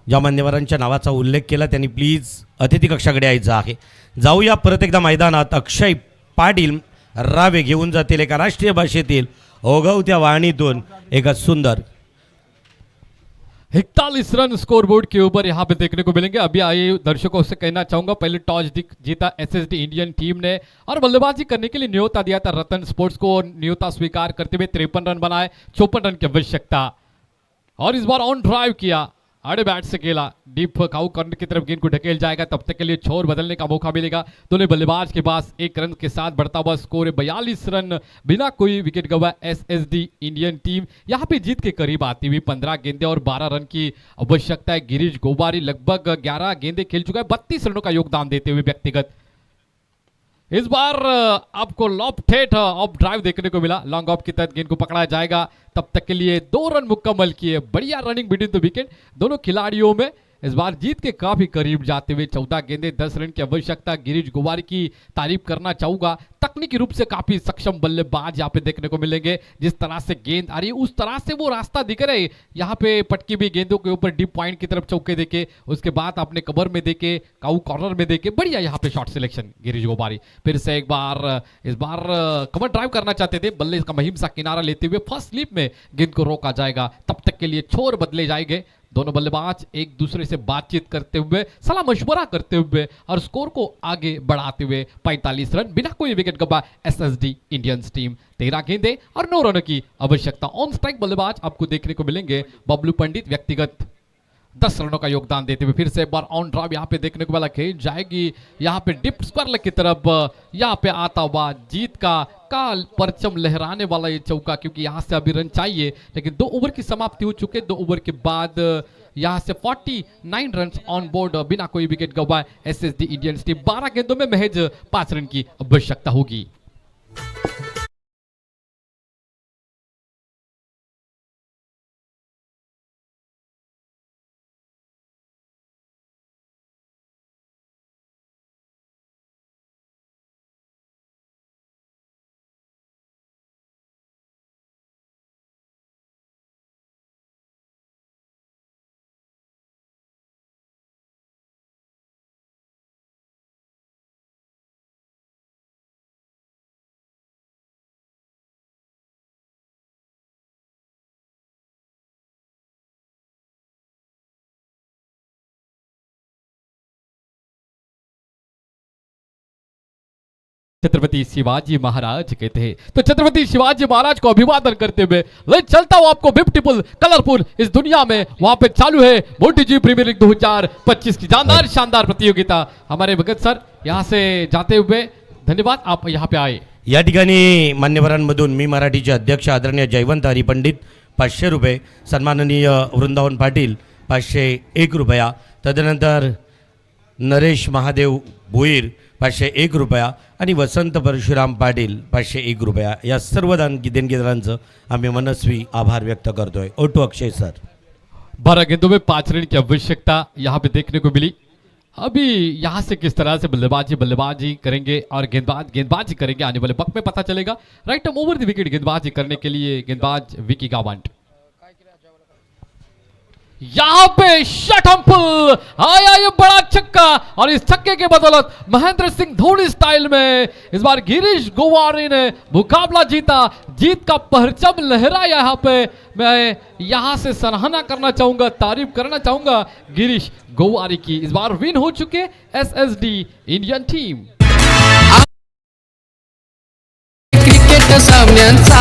ज्या मान्यवरांच्या नावाचा उल्लेख केला त्यांनी प्लीज अतिथी कक्षाकडे यायचं आहे. जाऊया परत एकदा मैदानात. अक्षय पाटील रावे घेऊन जातील एका राष्ट्रीय भाषेतील ओघवत्या वाणीतून एका सुंदर 41 रन स्कोर बोर्ड के ऊपर यहाँ पे देखने को मिलेंगे. अभी आए दर्शकों से कहना चाहूंगा पहले टॉस जीता एसएसडी इंडियन टीम ने और बल्लेबाजी करने के लिए न्योता दिया था रतन स्पोर्ट्स को. न्योता स्वीकार करते हुए 53 रन बनाए, 54 रन की आवश्यकता. और इस बार ऑन ड्राइव किया, आड़े बैट से खेला, डीप काउ कॉर्नर की तरफ गेंद को ढकेल जाएगा. तब तक के लिए छोर बदलने का मौका मिलेगा. दोनों बल्लेबाज के पास 1 रन के साथ बढ़ता हुआ स्कोर है 42 रन बिना कोई विकेट गंवाए एसएसडी इंडियन टीम यहाँ पे जीत के करीब आती हुई. 15 गेंदे और 12 रन की आवश्यकता है. गिरीश गोवारी लगभग 11 गेंदे खेल चुका है, 32 रनों का योगदान देते हुए व्यक्तिगत. इस बार आपको लॉफ्ट हेड ऑफ ड्राइव देखने को मिला. लॉन्ग ऑफ की तहत गेंद को पकड़ा जाएगा. तब तक के लिए 2 रन मुकम्मल किए. बढ़िया रनिंग बिटवीन द विकेट दोनों खिलाड़ियों में. इस बार जीत के काफी करीब जाते हुए 14 गेंदे 10 रन की आवश्यकता. गिरीश गोवारी की तारीफ करना चाहूंगा. तकनीकी रूप से काफी सक्षम बल्लेबाज यहाँ पे देखने को मिलेंगे. जिस तरह से गेंद आ रही है उस तरह से वो रास्ता दिख रहा है. यहाँ पे पटकी भी गेंदों के ऊपर डीप पॉइंट की तरफ चौके देके, उसके बाद आपने कवर में देके, काउ कॉर्नर में देके, बढ़िया यहाँ पे शॉट सिलेक्शन गिरीश गोवारी. फिर से एक बार इस बार कवर ड्राइव करना चाहते थे, बल्ले का महिम सा किनारा लेते हुए फर्स्ट स्लिप में गेंद को रोका जाएगा. तब तक के लिए छोर बदले जाएंगे. दोनों बल्लेबाज एक दूसरे से बातचीत करते हुए, सलाह मशवरा करते हुए और स्कोर को आगे बढ़ाते हुए 45 रन बिना कोई विकेट गंवाए एसएसडी इंडियंस टीम. 13 गेंदे और 9 रनों की आवश्यकता. ऑन स्ट्राइक बल्लेबाज आपको देखने को मिलेंगे बबलू पंडित व्यक्तिगत. 10 रनों का योगदान देते हुए फिर से एक बार ऑन ड्राइव यहाँ पे देखने को मिला, खेल जाएगी यहाँ पे डिप स्क्वायर की तरफ, यहाँ पे आता हुआ जीत का काल परचम लहराने वाला ये चौका, क्योंकि यहाँ से अभी रन चाहिए लेकिन 2 ओवर की समाप्ति हो चुके। 2 ओवर के बाद यहाँ से 49 रन ऑन बोर्ड बिना कोई विकेट गंवाए एसएसडी इंडियंस टीम 12 गेंदों में महज 5 रन की आवश्यकता होगी। छत्रपति शिवाजी महाराज कहते हैं तो छत्रपति शिवाजी महाराज को अभिवादन करते हुए ले चलता हूं आपको ब्यूटीफुल कलरफुल इस दुनिया में। वहां पे चालू है मोटी जी प्रीमियर लीग 2025 की शानदार प्रतियोगिता। हमारे भगत सर यहां से जाते हुए धन्यवाद, आप यहां पे आए। या ठिकाणी मान्यवरांमधून मी मराठीचे अध्यक्ष आदरणीय जयवंत हरिपंडित 500 रुपये, सन्माननीय वृंदावन पाटील 501 रुपया, तदनंतर नरेश महादेव भोईर 501 रुपया आणि वसंत परशुराम पाटील 501 रुपया, या सर्व देणगीदारांचं आम्ही मनस्वी आभार व्यक्त करतोय। ओटू अक्षय सर। 12 गेंदों में 5 रन की आवश्यकता यहाँ पे देखने को मिली। अभी यहाँ से किस तरह से बल्लेबाजी करेंगे और गेंदबाजी करेंगे आने वाले वक्त में पता चलेगा। Right time over the wicket गेंदबाजी करने के लिए गेंदबाज विकी गावंट यहाँ पे शट पुल आया, ये बड़ा छक्का और इस छक्के के बदौलत महेंद्र सिंह धोनी स्टाइल में इस बार गिरीश गोवारी ने मुकाबला जीता, जीत का परचम लहराया। यहाँ पे मैं यहाँ से सराहना करना चाहूंगा, तारीफ करना चाहूंगा गिरीश गोवारी की। इस बार विन हो चुके एसएसडी इंडियन टीम। क्रिकेट सामन्यांचा